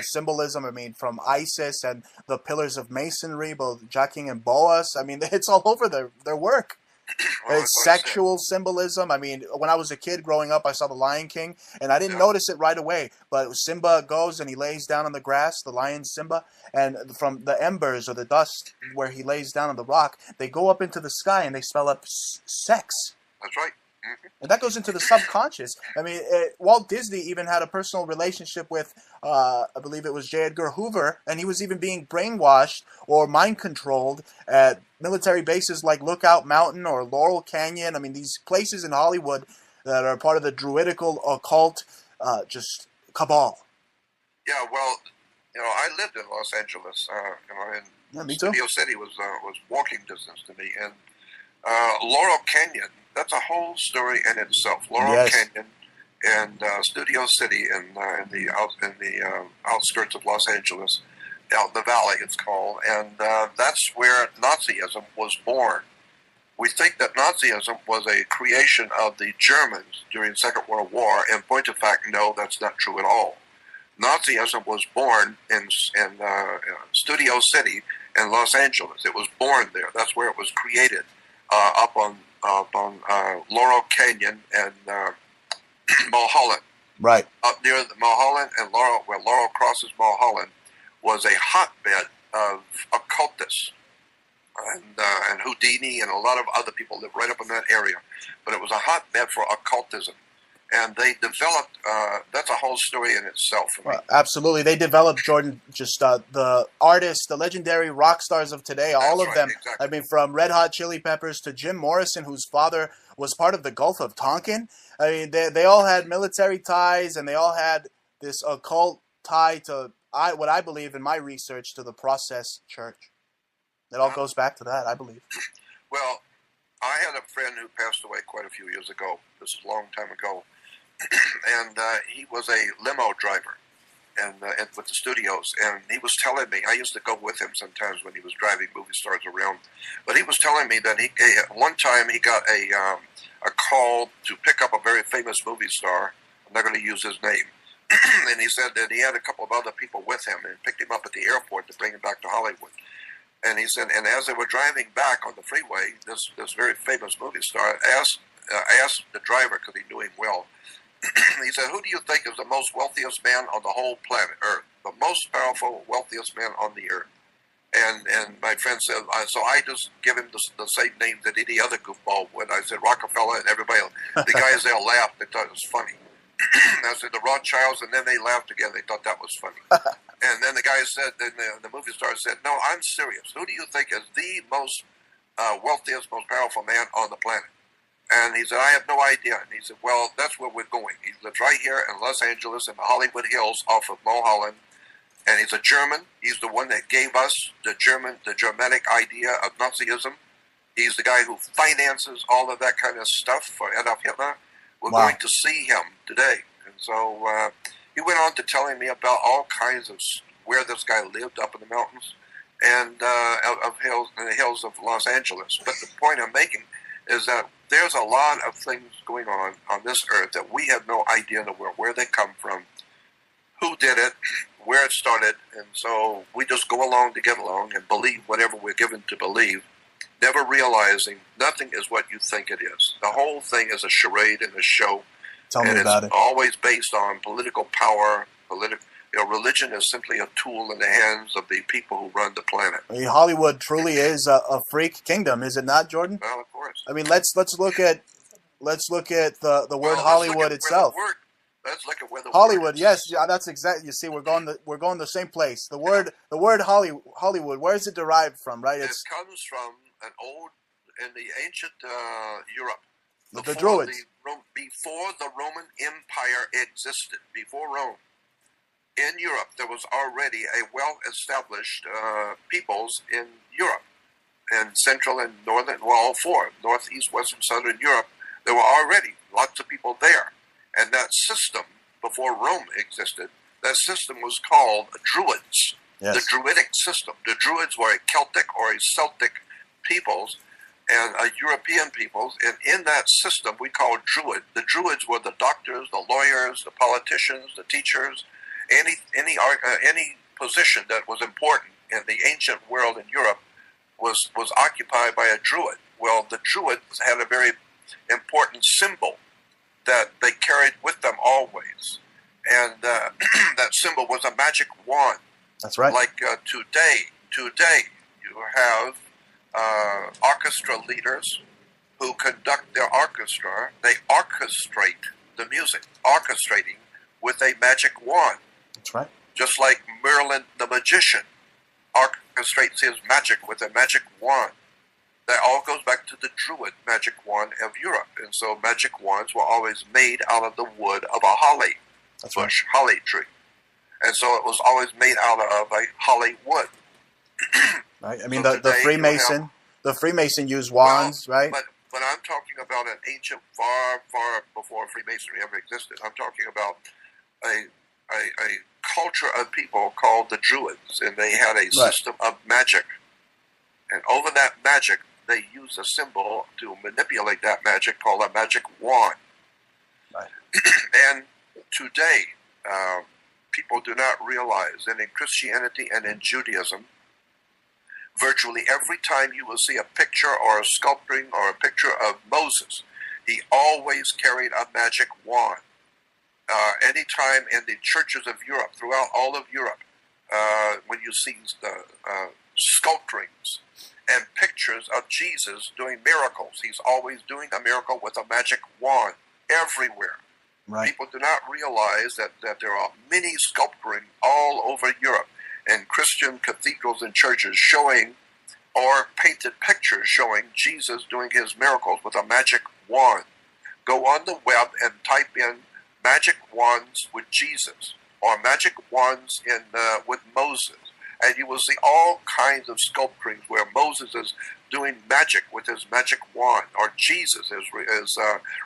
symbolism. I mean, from Isis and the pillars of masonry, both Jacking and Boas. I mean, it's all over their work. Well, It's that's what I said. sexual symbolism. I mean, when I was a kid growing up, I saw The Lion King, and I didn't Yeah, notice it right away. But Simba goes and he lays down on the grass, the lion Simba, and from the embers or the dust where he lays down on the rock, they go up into the sky and they spell up sex. that's right. Hmm. And that goes into the subconscious. I mean, Walt Disney even had a personal relationship with, I believe it was J. Edgar Hoover, and he was even being brainwashed or mind controlled at military bases like Lookout Mountain or Laurel Canyon. I mean, these places in Hollywood that are part of the druidical occult, just cabal. Yeah, well, I lived in Los Angeles. And Yeah, me too. Studio City was walking distance to me, and Laurel Canyon. That's a whole story in itself. Laurel Yes. Canyon and Studio City in the outskirts of Los Angeles, out in the valley, it's called, and that's where Nazism was born. We think that Nazism was a creation of the Germans during the Second World War. In point of fact, no, that's not true at all. Nazism was born in Studio City in Los Angeles. It was born there. That's where it was created, up on Laurel Canyon and Mulholland. Right. Up near the Mulholland and Laurel, where Laurel crosses Mulholland, was a hotbed of occultists. And Houdini and a lot of other people lived right up in that area. But it was a hotbed for occultism. And they developed, that's a whole story in itself. Well, absolutely. They developed, Jordan, just the artists, the legendary rock stars of today, all of them. Exactly. I mean, from Red Hot Chili Peppers to Jim Morrison, whose father was part of the Gulf of Tonkin. I mean, they all had military ties, and they all had this occult tie to what I believe in my research to the Process Church. It all goes back to that, I believe. Well, I had a friend who passed away quite a few years ago. This is a long time ago. And he was a limo driver and with the studios. And he was telling me, I used to go with him sometimes when he was driving movie stars around. But he was telling me that one time he got a call to pick up a very famous movie star. I'm not going to use his name. And he said that he had a couple of other people with him and picked him up at the airport to bring him back to Hollywood. And he said, and as they were driving back on the freeway, this very famous movie star asked the driver, because he knew him well, he said, who do you think is the most wealthiest man on the whole planet Earth? The most powerful, wealthiest man on the earth. And my friend said, so I just give him the same name that any other goofball would. I said, Rockefeller, and everybody else. The guys there laughed. They thought it was funny. I said, the Rothschilds, and then they laughed again. They thought that was funny. And then the guy said, then the movie star said, no, I'm serious. Who do you think is the most wealthiest, most powerful man on the planet? And he said, I have no idea. And he said, well, that's where we're going. He lives right here in Los Angeles in the Hollywood Hills off of Mulholland. And he's a German. He's the one that gave us the Germanic idea of Nazism. He's the guy who finances all of that kind of stuff for Adolf Hitler. We're going to see him today. And so he went on to telling me about all kinds of where this guy lived up in the mountains and in the hills of Los Angeles. But the point I'm making is that there's a lot of things going on this earth that we have no idea where they come from, who did it, where it started, and so we just go along to get along and believe whatever we're given to believe, never realizing nothing is what you think it is. The whole thing is a charade and a show. Tell me about it. It's always based on political power. Religion is simply a tool in the hands of the people who run the planet. I mean, Hollywood truly is a freak kingdom, is it not, Jordan? Well, of course. I mean, let's look at the word Hollywood itself. Let's look at where the Hollywood. word Yes, yeah, that's exactly. You see, we're going the same place. The word Hollywood. Where is it derived from? Right. It comes from in the ancient Europe. The Druids. Before the Roman Empire existed, before Rome, in Europe there was already a well-established peoples in Europe, and Central and Northern, well, all four, Northeast, Western, Southern Europe. There were already lots of people there, and that system before Rome existed, that system was called Druids. Yes. The Druidic system. The Druids were a Celtic or a Celtic peoples and European peoples, and in that system we call Druid. The Druids were the doctors, the lawyers, the politicians, the teachers, any position that was important in the ancient world in Europe was occupied by a Druid, Well, the Druids had a very important symbol that they carried with them always. And that symbol was a magic wand. That's right. Like today you have orchestra leaders who conduct their orchestra. They orchestrate the music, orchestrating with a magic wand. That's right. Just like Merlin the magician orchestrates his magic with a magic wand. That all goes back to the Druid magic wand of Europe. And so magic wands were always made out of the wood of a holly bush, holly tree. And so it was always made out of a holly wood. Right. I mean, so the Freemason used wands, right? But I'm talking about an ancient, far, far before Freemasonry ever existed. I'm talking about a culture of people called the Druids, and they had a system of magic. And over that magic, they used a symbol to manipulate that magic called a magic wand. Right. And today, people do not realize that in Christianity and in Judaism, virtually every time you will see a picture or a sculpting or a picture of Moses, he always carried a magic wand. Anytime in the churches of Europe, throughout all of Europe, when you see the sculpturings and pictures of Jesus doing miracles, he's always doing a miracle with a magic wand everywhere. Right. People do not realize that there are many sculpturing all over Europe and Christian cathedrals and churches showing or painted pictures showing Jesus doing his miracles with a magic wand. Go on the web and type in magic wands with Jesus or magic wands with Moses, and you will see all kinds of sculpturings where Moses is doing magic with his magic wand, or Jesus is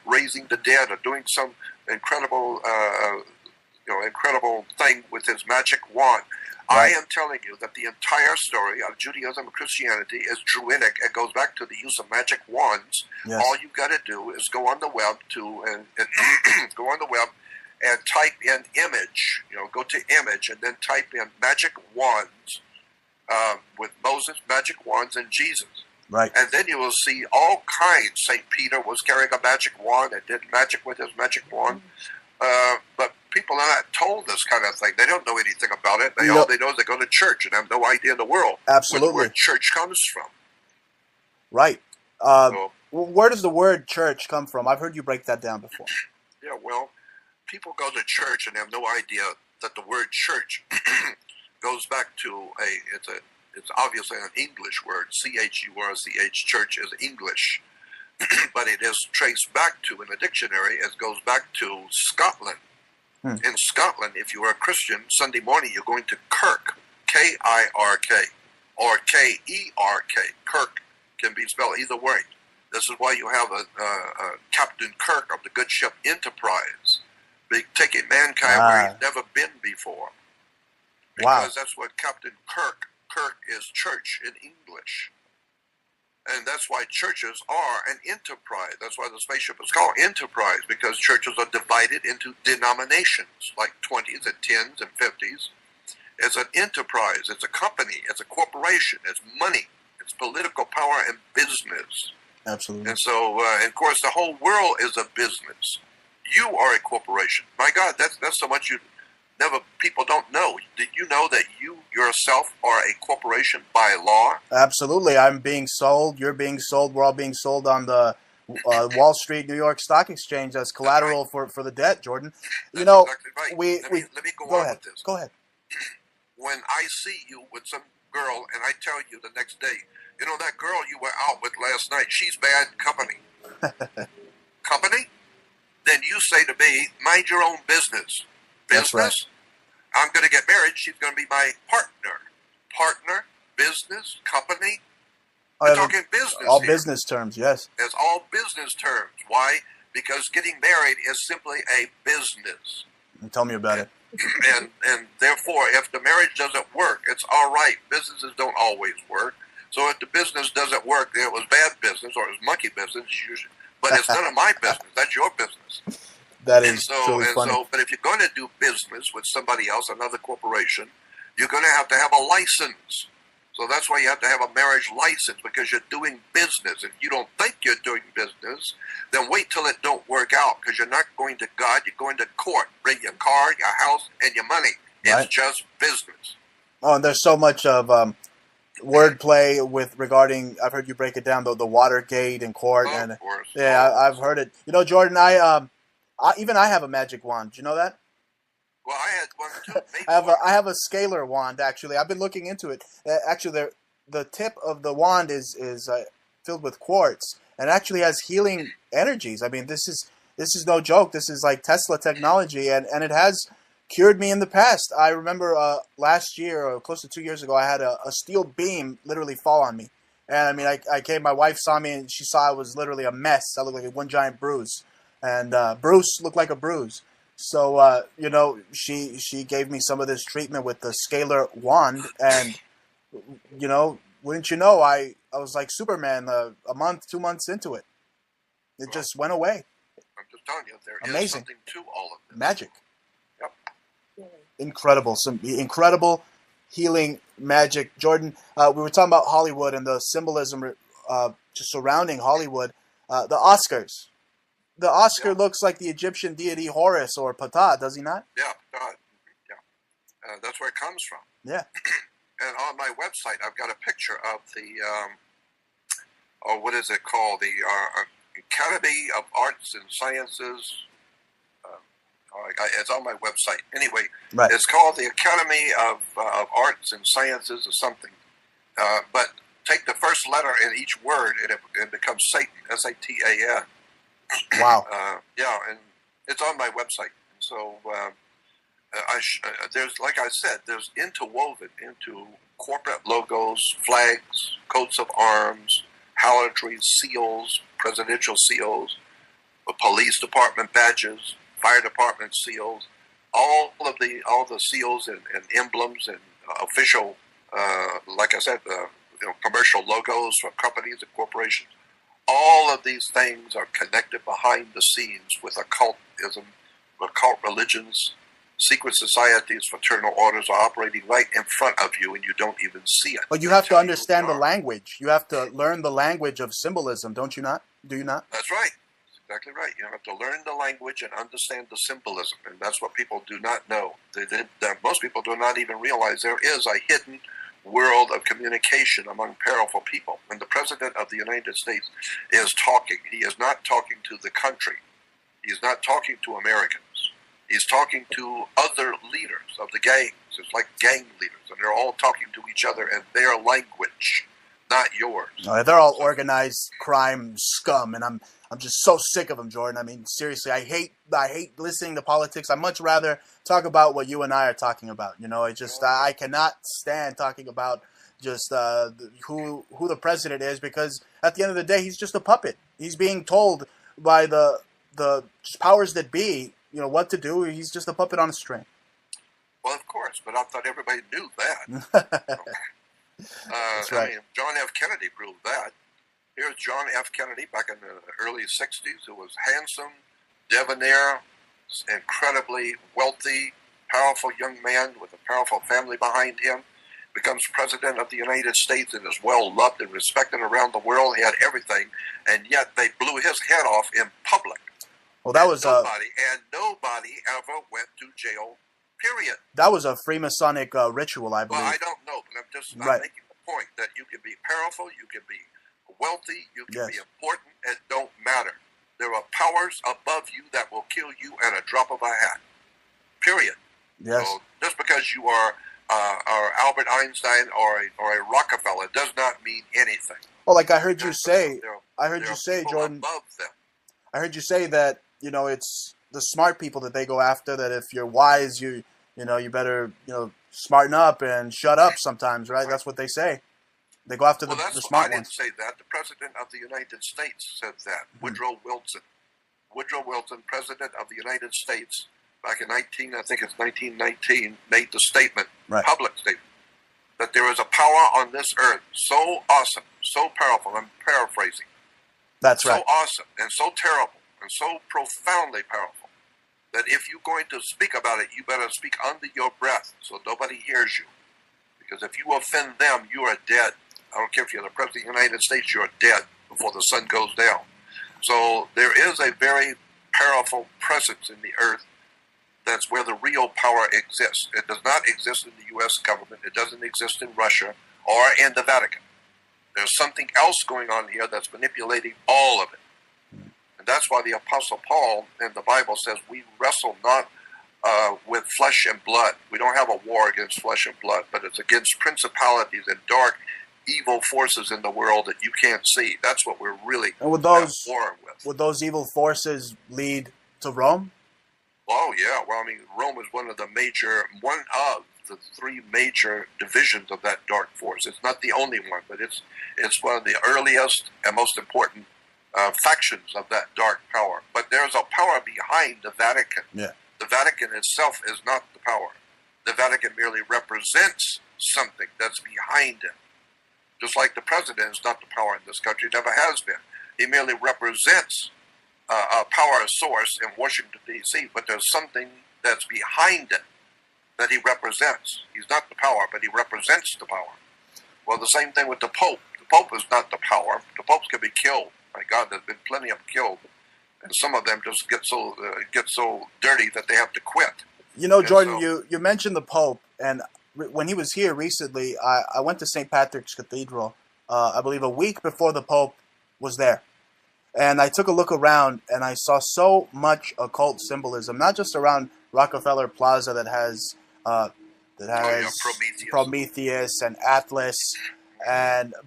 raising the dead, or doing some incredible thing with his magic wand. Right. I am telling you that the entire story of Judaism and Christianity is Druidic. It goes back to the use of magic wands. Yes. All you got to do is go on the web go on the web and type in image. Go to image and then type in magic wands with Moses, magic wands, and Jesus. Right. And then you will see all kinds. St. Peter was carrying a magic wand and did magic with his magic wand. But people are not told this kind of thing. They don't know anything about it. All they know is they go to church and have no idea in the world where church comes from. Right. Where does the word church come from? I've heard you break that down before. Yeah, well, people go to church and have no idea that the word church goes back to it's obviously an English word. C-H-U-R-C-H, church is English. But it is traced back to, in the dictionary, it goes back to Scotland. In Scotland, if you are a Christian, Sunday morning you're going to kirk, K-I-R-K, or K-E-R-K. Kirk can be spelled either way. This is why you have a Captain Kirk of the good ship Enterprise, taking mankind where he's never been before. Because that's what Captain Kirk is church in English. And that's why churches are an enterprise. That's why the spaceship is called Enterprise, because churches are divided into denominations, like 20s and 10s and 50s. It's an enterprise. It's a company. It's a corporation. It's money. It's political power and business. Absolutely. And so, of course, the whole world is a business. You are a corporation. My God, that's so much people don't know. Did you know that you yourself are a corporation by law? Absolutely. I'm being sold. You're being sold. We're all being sold on the Wall Street, New York Stock Exchange as collateral for the debt, Jordan. That's exactly right. Let me go on ahead. with this. Go ahead. When I see you with some girl and I tell you the next day, that girl you were out with last night, she's bad company. Company? Then you say to me, mind your own business. Business? Right. I'm going to get married. She's going to be my partner. Partner, business, company. We're talking business. All here. Business terms, yes. It's all business terms. Why? Because getting married is simply a business. Tell me about it. And therefore, if the marriage doesn't work, it's all right. Businesses don't always work. So if the business doesn't work, it was bad business or it was monkey business. But it's none of my business. That's your business. That is truly funny. But if you're going to do business with somebody else, another corporation, you're going to have a license. So that's why you have to have a marriage license, because you're doing business. If you don't think you're doing business, then wait till it don't work out, because you're not going to God, you're going to court. Bring your car, your house, and your money. Right. It's just business. Oh, and there's so much of wordplay regarding. I've heard you break it down, the Watergate in court, and Of course. yeah, I've heard it. You know, Jordan, I have a magic wand. Do you know that? Well, I had one too. I have a scalar wand, actually. I've been looking into it. Actually, the tip of the wand is filled with quartz, and actually has healing energies. I mean, this is no joke. This is like Tesla technology, and it has cured me in the past. I remember last year, or close to 2 years ago, I had a steel beam literally fall on me. And I mean, I came, my wife saw me, and she saw I was literally a mess. I looked like one giant bruise. And Bruce looked like a bruise. So, you know, she gave me some of this treatment with the scalar wand. And, you know, wouldn't you know, I was like Superman a month, 2 months into it. It just went away. I'm just telling you, there Amazing. is something to all of this. Magic. Yep. Incredible. Some incredible healing magic. Jordan, we were talking about Hollywood and the symbolism just surrounding Hollywood. The Oscars. The Oscar looks like the Egyptian deity Horus or Ptah, does he not? Yeah, yeah. That's where it comes from. Yeah. And on my website, I've got a picture of the, what is it called? The Academy of Arts and Sciences. It's on my website. Anyway, right. It's called the Academy of Arts and Sciences or something. But take the first letter in each word, and it becomes Satan, S-A-T-A-N. Wow. Yeah, and it's on my website. So there's, like I said, there's interwoven into corporate logos, flags, coats of arms, halatory seals, presidential seals, police department badges, fire department seals, all the seals and emblems and official, like I said, commercial logos for companies and corporations. All of these things are connected behind the scenes with occultism, occult religions, secret societies, fraternal orders are operating right in front of you, and you don't even see it. But you have to understand the language. You have to learn the language of symbolism, don't you not? Do you not? That's right. That's exactly right. You have to learn the language and understand the symbolism, and that's what people do not know. Most people do not even realize there is a hidden world of communication among powerful people. When the President of the United States is talking, he is not talking to the country. He is not talking to Americans. He's talking to other leaders of the gangs. It's like gang leaders, and they're all talking to each other in their language, not yours. They're all organized crime scum, and I'm just so sick of them, Jordan. I mean, seriously, I hate listening to politics. I'd much rather talk about what you and I are talking about. You know, I cannot stand talking about just who the president is, because at the end of the day, he's just a puppet. He's being told by the powers that be, you know, what to do. He's just a puppet on a string. Well, of course, but I thought everybody knew that. That's right. I mean, John F. Kennedy proved that. Here's John F. Kennedy back in the early 60s, who was handsome, debonair, incredibly wealthy, powerful young man with a powerful family behind him, becomes President of the United States and is well loved and respected around the world. He had everything, and yet they blew his head off in public. Well, that was nobody ever went to jail, period. That was a Freemasonic ritual, I believe. Well, I don't know, but I'm making the point that you can be powerful, you can be wealthy, you can be important, it don't matter. There are powers above you that will kill you at a drop of a hat, period. Yes. So just because you are Albert Einstein or a Rockefeller does not mean anything. Well, like I heard you say, Jordan, above them. I heard you say that, you know, it's the smart people that they go after, that if you're wise, you better, smarten up and shut up sometimes, right? That's what they say. They go after the smart ones. I didn't say that. The President of the United States said that. Woodrow Wilson. Woodrow Wilson, President of the United States, back in 1919, made the statement, public statement, that there is a power on this earth so awesome, so powerful, I'm paraphrasing. That's right. So awesome and so terrible and so profoundly powerful that if you're going to speak about it, you better speak under your breath so nobody hears you. Because if you offend them, you are dead. I don't care if you're the President of the United States, you're dead before the sun goes down. So there is a very powerful presence in the earth. That's where the real power exists. It does not exist in the U.S. government. It doesn't exist in Russia or in the Vatican. There's something else going on here that's manipulating all of it. And that's why the Apostle Paul in the Bible says we wrestle not with flesh and blood. We don't have a war against flesh and blood, but it's against principalities and dark, evil forces in the world that you can't see. That's what we're really at war with. Would those evil forces lead to Rome? Oh, yeah. Well, I mean, Rome is one of the three major divisions of that dark force. It's not the only one, but it's one of the earliest and most important factions of that dark power. But there's a power behind the Vatican. Yeah. The Vatican itself is not the power. The Vatican merely represents something that's behind it. Just like the president is not the power in this country, never has been. He merely represents a power source in Washington, D.C., but there's something that's behind it that he represents. He's not the power, but he represents the power. Well, the same thing with the Pope. The Pope is not the power. The popes can be killed. My God, there's been plenty of them killed. And some of them just get so dirty that they have to quit. You know, Jordan, you mentioned the Pope, and when he was here recently, I went to St. Patrick's Cathedral, I believe a week before the Pope was there. And I took a look around, and I saw so much occult symbolism, not just around Rockefeller Plaza that has Prometheus and Atlas,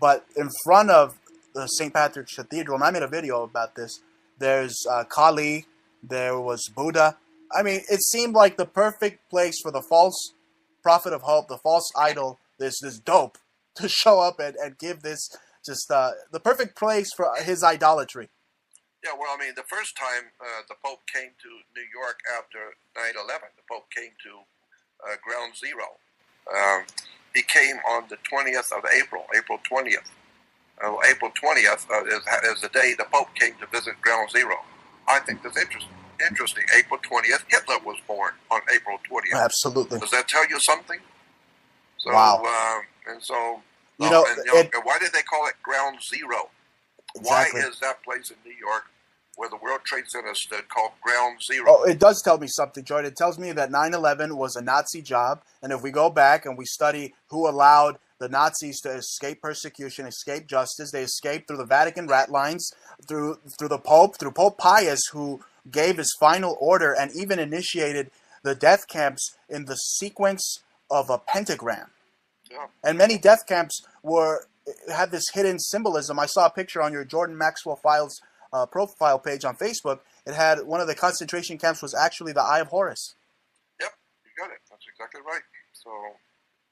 but in front of the St. Patrick's Cathedral, and I made a video about this, there's Kali, there was Buddha. I mean, it seemed like the perfect place for the false prophet of hope, the false idol, this dope, to show up and give this the perfect place for his idolatry. Yeah, well, I mean, the first time the Pope came to New York after 9/11, the Pope came to Ground Zero. He came on the 20th of April, April 20th. April 20th is the day the Pope came to visit Ground Zero. I think that's interesting. April 20th, Hitler was born on April 20th. Absolutely. Does that tell you something? So, wow. And why did they call it Ground Zero? Exactly. Why is that place in New York where the World Trade Center stood called Ground Zero? Oh, it does tell me something, Jordan. It tells me that 9/11 was a Nazi job, and if we go back and we study who allowed the Nazis to escape persecution, escape justice, they escaped through the Vatican rat lines, through the Pope, through Pope Pius, who gave his final order and even initiated the death camps in the sequence of a pentagram. Yeah. And many death camps had this hidden symbolism. I saw a picture on your Jordan Maxwell Files profile page on Facebook. It had one of the concentration camps was actually the Eye of Horus. Yep, you got it. That's exactly right. So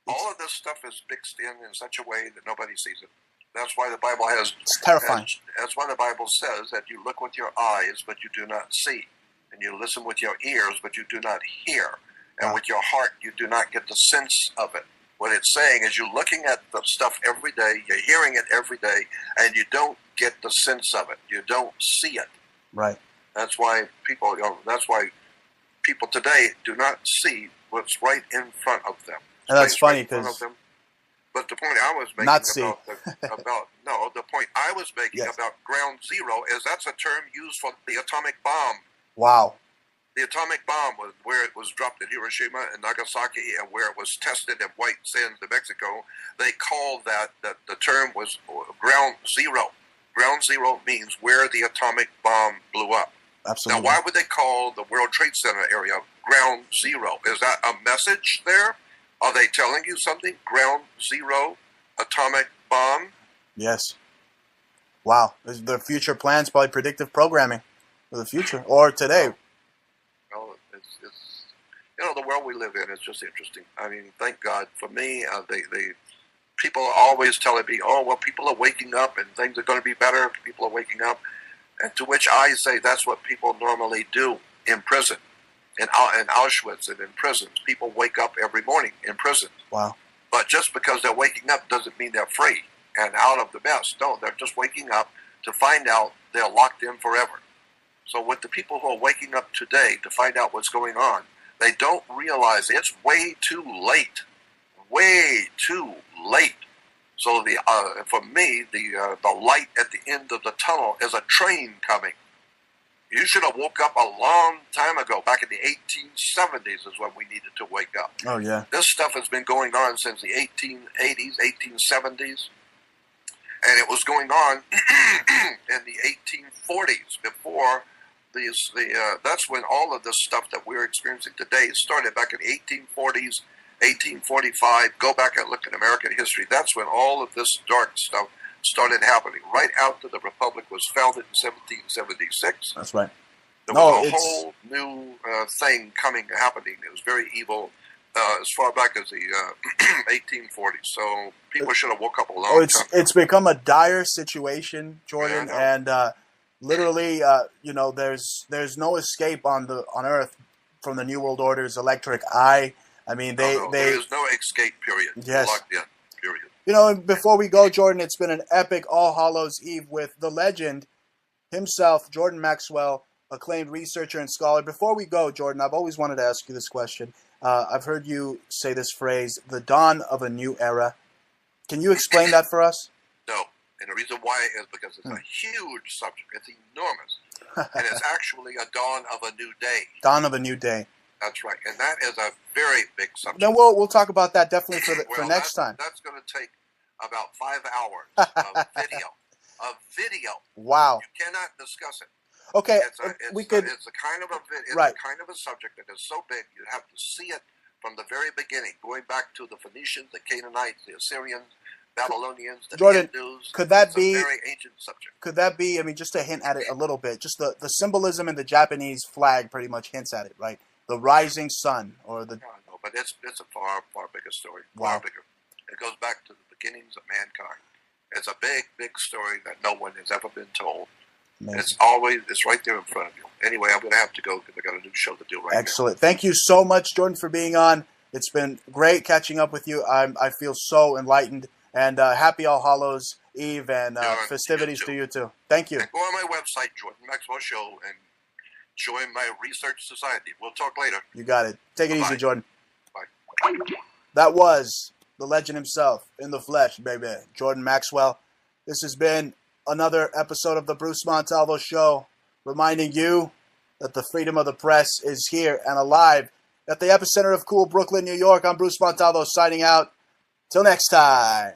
all of this stuff is mixed in such a way that nobody sees it. That's why the Bible it's terrifying. That's why the Bible says that you look with your eyes, but you do not see. And you listen with your ears, but you do not hear. And with your heart, you do not get the sense of it. What it's saying is you're looking at the stuff every day, you're hearing it every day, and you don't get the sense of it. You don't see it. Right. That's why people today do not see what's right in front of them. And that's funny because. But the point I was making the point I was making about Ground Zero is that's a term used for the atomic bomb. Wow. The atomic bomb was where it was dropped in Hiroshima and Nagasaki and where it was tested in White Sands, New Mexico. They called that the term was Ground Zero. Ground Zero means where the atomic bomb blew up. Absolutely. Now, why would they call the World Trade Center area Ground Zero? Is that a message there? Are they telling you something? Ground Zero, atomic bomb? Yes. Wow. Their future plans, probably predictive programming for the future or today. Well, it's the world we live in is just interesting. I mean, thank God. For me, people are always telling me, oh, well, people are waking up and things are going to be better. People are waking up. And to which I say that's what people normally do in prison. In Auschwitz and in prisons, people wake up every morning in prison. Wow. But just because they're waking up doesn't mean they're free and out of the mess. No, they're just waking up to find out they're locked in forever. So with the people who are waking up today to find out what's going on, they don't realize it's way too late. way too late. So for me, the light at the end of the tunnel is a train coming. You should have woke up a long time ago. Back in the 1870s is when we needed to wake up. Oh, yeah. This stuff has been going on since the 1880s, 1870s. And it was going on in the 1840s before that's when all of this stuff that we're experiencing today started back in the 1840s, 1845. Go back and look at American history. That's when all of this dark stuff started happening. Right after the Republic was founded in 1776. That's right. There was a whole new thing happening. It was very evil as far back as the 1840s. So people should have woke up a long time ago. It's become a dire situation, Jordan, yeah, and literally, there's no escape on Earth from the New World Order's electric eye. I mean, there is no escape. Period. Yes. Locked in. Period. Before we go, Jordan, it's been an epic All Hallows Eve with the legend himself, Jordan Maxwell, acclaimed researcher and scholar. Before we go, Jordan, I've always wanted to ask you this question. I've heard you say this phrase, the dawn of a new era. Can you explain that for us? No. And the reason why is because it's a huge subject. It's enormous. And it's actually a dawn of a new day. Dawn of a new day. That's right. And that is a very big subject. Then we'll talk about that definitely for next time. That's going to take about 5 hours of video. Wow. You cannot discuss it. Okay, It's a kind of a subject that is so big you have to see it from the very beginning, going back to the Phoenicians, the Canaanites, the Assyrians, Babylonians, the Hindus. Could that be a very ancient subject? Could that be? I mean, just to hint at it a little bit, just the symbolism in the Japanese flag pretty much hints at it, right? The rising sun, or the. No, but it's a far bigger story. Wow. Far bigger. It goes back to the beginnings of mankind. It's a big story that no one has ever been told. Amazing. It's right there in front of you. Anyway, I'm going to have to go because I got a new show to do right now. Excellent. Thank you so much, Jordan, for being on. It's been great catching up with you. I feel so enlightened. And happy All Hallows Eve and festivities to you too. Thank you. And go on my website, Jordan Maxwell Show, and join my research society. We'll talk later. You got it. Take it easy, Jordan. Bye. That was the legend himself in the flesh, baby, Jordan Maxwell. This has been another episode of the Bruce Montalvo Show, reminding you that the freedom of the press is here and alive at the epicenter of cool Brooklyn, New York. I'm Bruce Montalvo signing out. Till next time.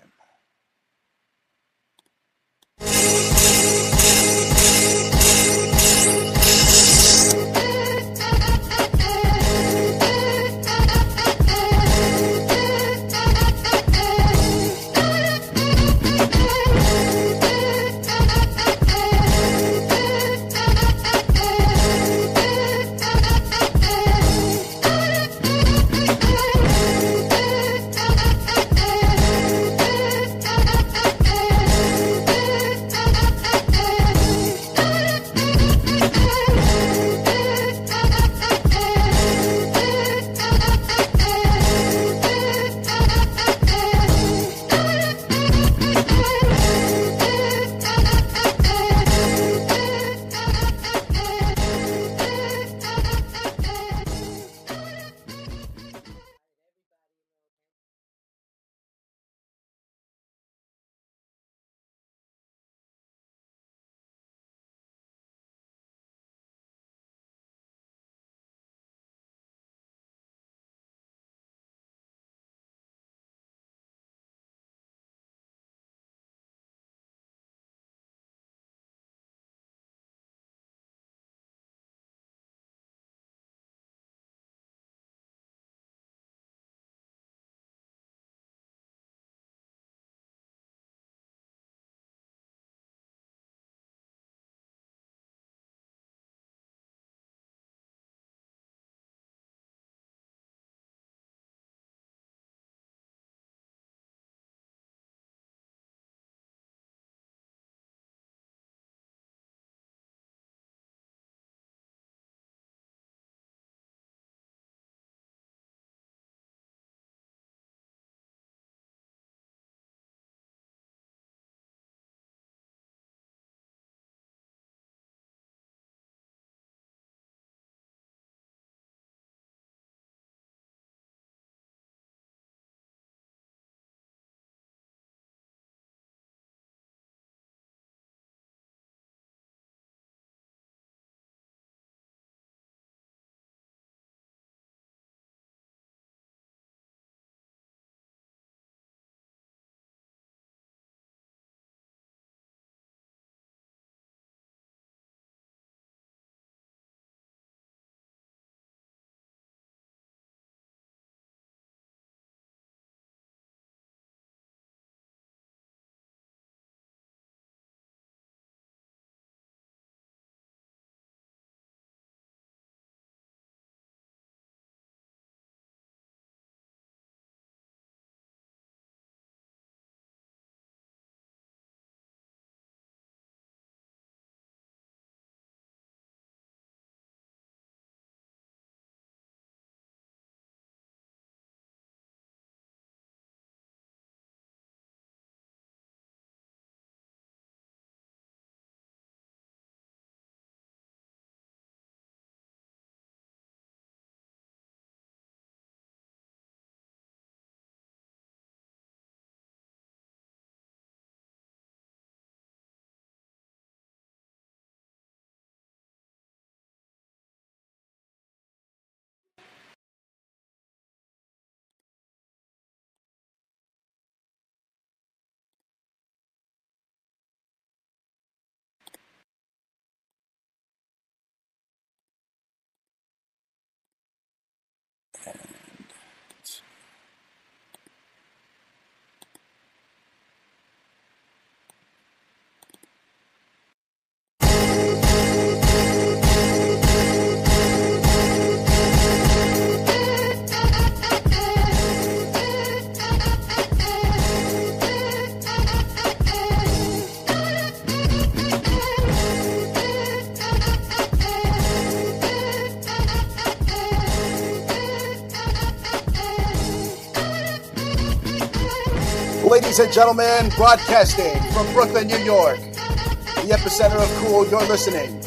Ladies and gentlemen, broadcasting from Brooklyn, New York, the epicenter of cool, you're listening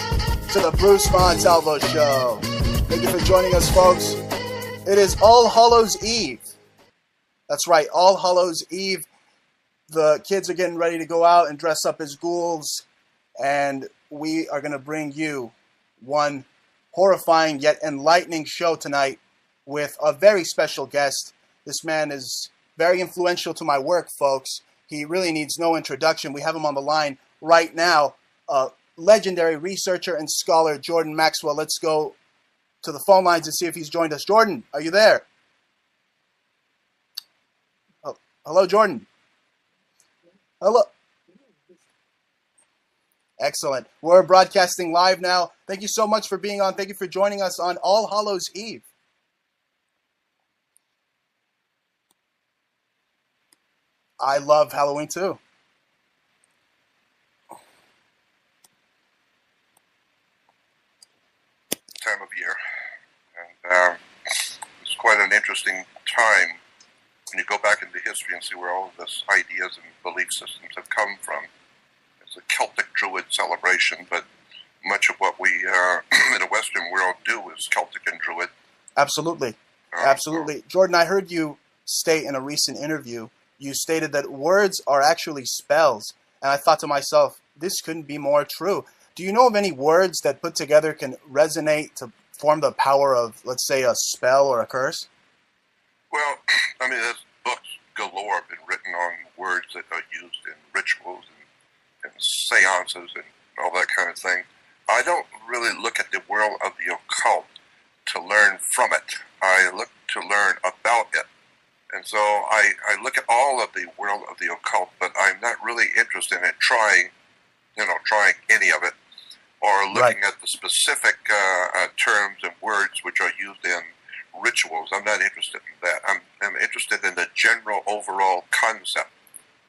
to the Bruce Montalvo Show. Thank you for joining us, folks. It is All Hallows Eve. That's right, All Hallows Eve. The kids are getting ready to go out and dress up as ghouls, and we are going to bring you one horrifying yet enlightening show tonight with a very special guest. This man is very influential to my work, folks. He really needs no introduction. We have him on the line right now. Legendary researcher and scholar, Jordan Maxwell. Let's go to the phone lines and see if he's joined us. Jordan, are you there? Oh, hello, Jordan. Hello. Excellent. We're broadcasting live now. Thank you so much for being on. Thank you for joining us on All Hallows Eve. I love Halloween too. Time of year, and it's quite an interesting time when you go back into history and see where all of this ideas and belief systems have come from. It's a Celtic Druid celebration, but much of what we in the Western world do is Celtic and Druid. Absolutely. Absolutely. Jordan, I heard you state in a recent interview, you stated that words are actually spells. And I thought to myself, this couldn't be more true. Do you know of any words that put together can resonate to form the power of, let's say, a spell or a curse? Well, I mean, there's books galore have been written on words that are used in rituals and seances and all that kind of thing. I don't really look at the world of the occult to learn from it. I look to learn about it. And so I look at all of the world of the occult, but I'm not really interested in trying any of it, or looking at the specific terms and words which are used in rituals. I'm not interested in that. I'm interested in the general overall concept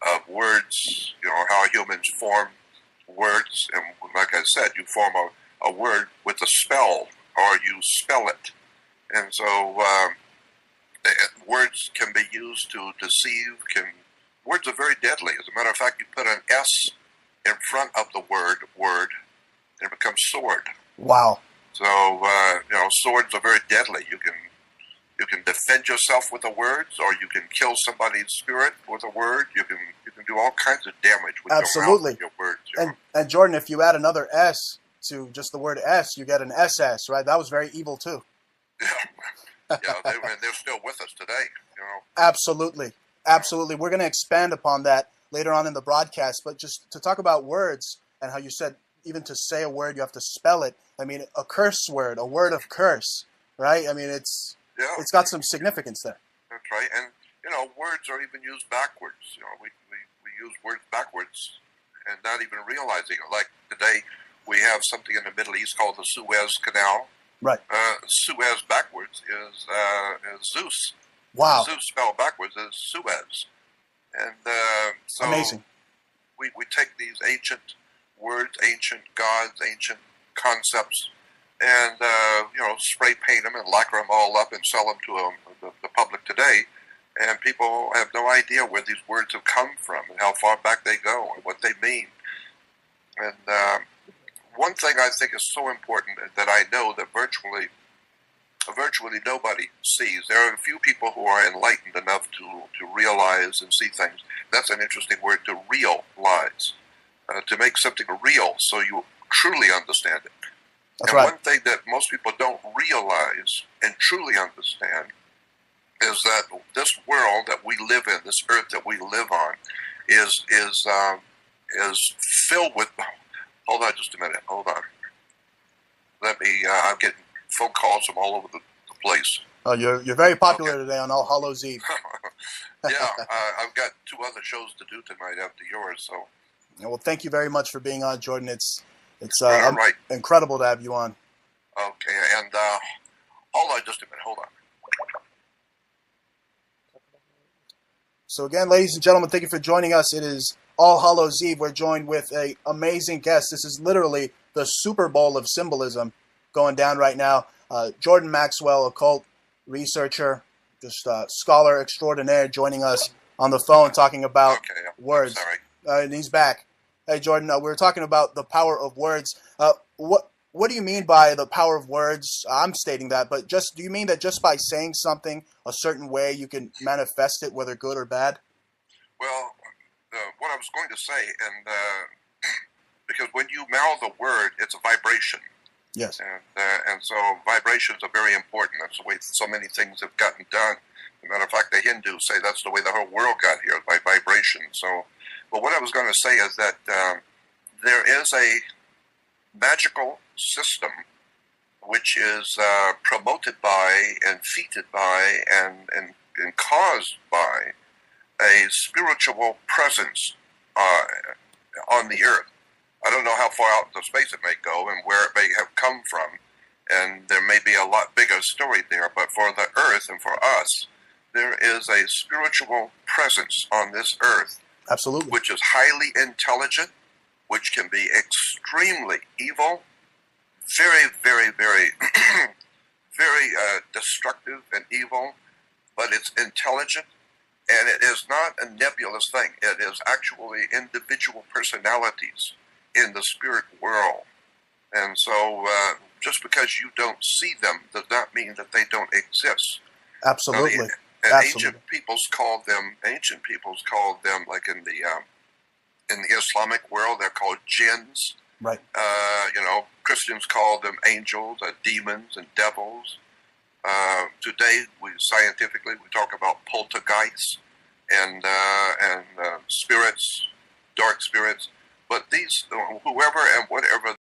of words, how humans form words. And like I said, you form a word with a spell, or you spell it. And so words can be used to deceive. Words are very deadly. As a matter of fact, you put an S in front of the word, and it becomes sword. Wow. So, swords are very deadly. You can defend yourself with the words, or you can kill somebody's spirit with a word. You can do all kinds of damage with your mouth and your words. And Jordan, if you add another S to just the word S, you get an SS, right? That was very evil too. Yeah, they're still with us today. Absolutely. We're going to expand upon that later on in the broadcast, but just to talk about words and how you said even to say a word you have to spell it. I mean, a curse word, a word of curse, right? I mean, it's got some significance there. That's right, and words are even used backwards. We use words backwards and not even realizing it. Like today, we have something in the Middle East called the Suez Canal. Right. Suez backwards is Zeus. Wow. Zeus spelled backwards is Suez. And so amazing. We take these ancient words, ancient gods, ancient concepts, and spray paint them and lacquer them all up and sell them to the public today. And people have no idea where these words have come from and how far back they go and what they mean. And one thing I think is so important that I know that virtually nobody sees. There are a few people who are enlightened enough to realize and see things. That's an interesting word, to realize. To make something real so you truly understand it. That's and right. One thing that most people don't realize and truly understand is that this world that we live in, this earth that we live on, is filled with... Hold on just a minute. Hold on. I'm getting phone calls from all over the place. Oh, you're very popular today on All Hallows Eve. Yeah, I've got 2 other shows to do tonight after yours, so... Well, thank you very much for being on, Jordan. It's right. incredible to have you on. Okay, and hold on just a minute. Hold on. So again, ladies and gentlemen, thank you for joining us. It is All Hallows Eve. We're joined with an amazing guest. This is literally the Super Bowl of symbolism going down right now. Jordan Maxwell, occult researcher, just scholar extraordinaire, joining us on the phone talking about Okay, I'm words. sorry. And he's back. Hey, Jordan, we were talking about the power of words. What do you mean by the power of words? I'm stating that, but do you mean that just by saying something a certain way, you can manifest it, whether good or bad? Well, what I was going to say, and because when you mouth a word, it's a vibration. Yes. And so vibrations are very important. That's the way so many things have gotten done. As a matter of fact, the Hindus say that's the way the whole world got here, by vibration. So, but what I was going to say is that there is a magical system which is promoted by and feted by and caused by a spiritual presence on the earth. I don't know how far out into space it may go and where it may have come from, and there may be a lot bigger story there, but for the earth and for us, there is a spiritual presence on this earth. Absolutely. Which is highly intelligent, which can be extremely evil, very, very, very, very destructive and evil, but it's intelligent, and it is not a nebulous thing. It is actually individual personalities in the spirit world. And so just because you don't see them does not mean that they don't exist. Absolutely. And Absolutely. ancient peoples called them, like in the Islamic world, they're called jinns. Right. Christians call them angels, demons, and devils. Today, scientifically we talk about poltergeists and spirits, dark spirits. But these, whoever and whatever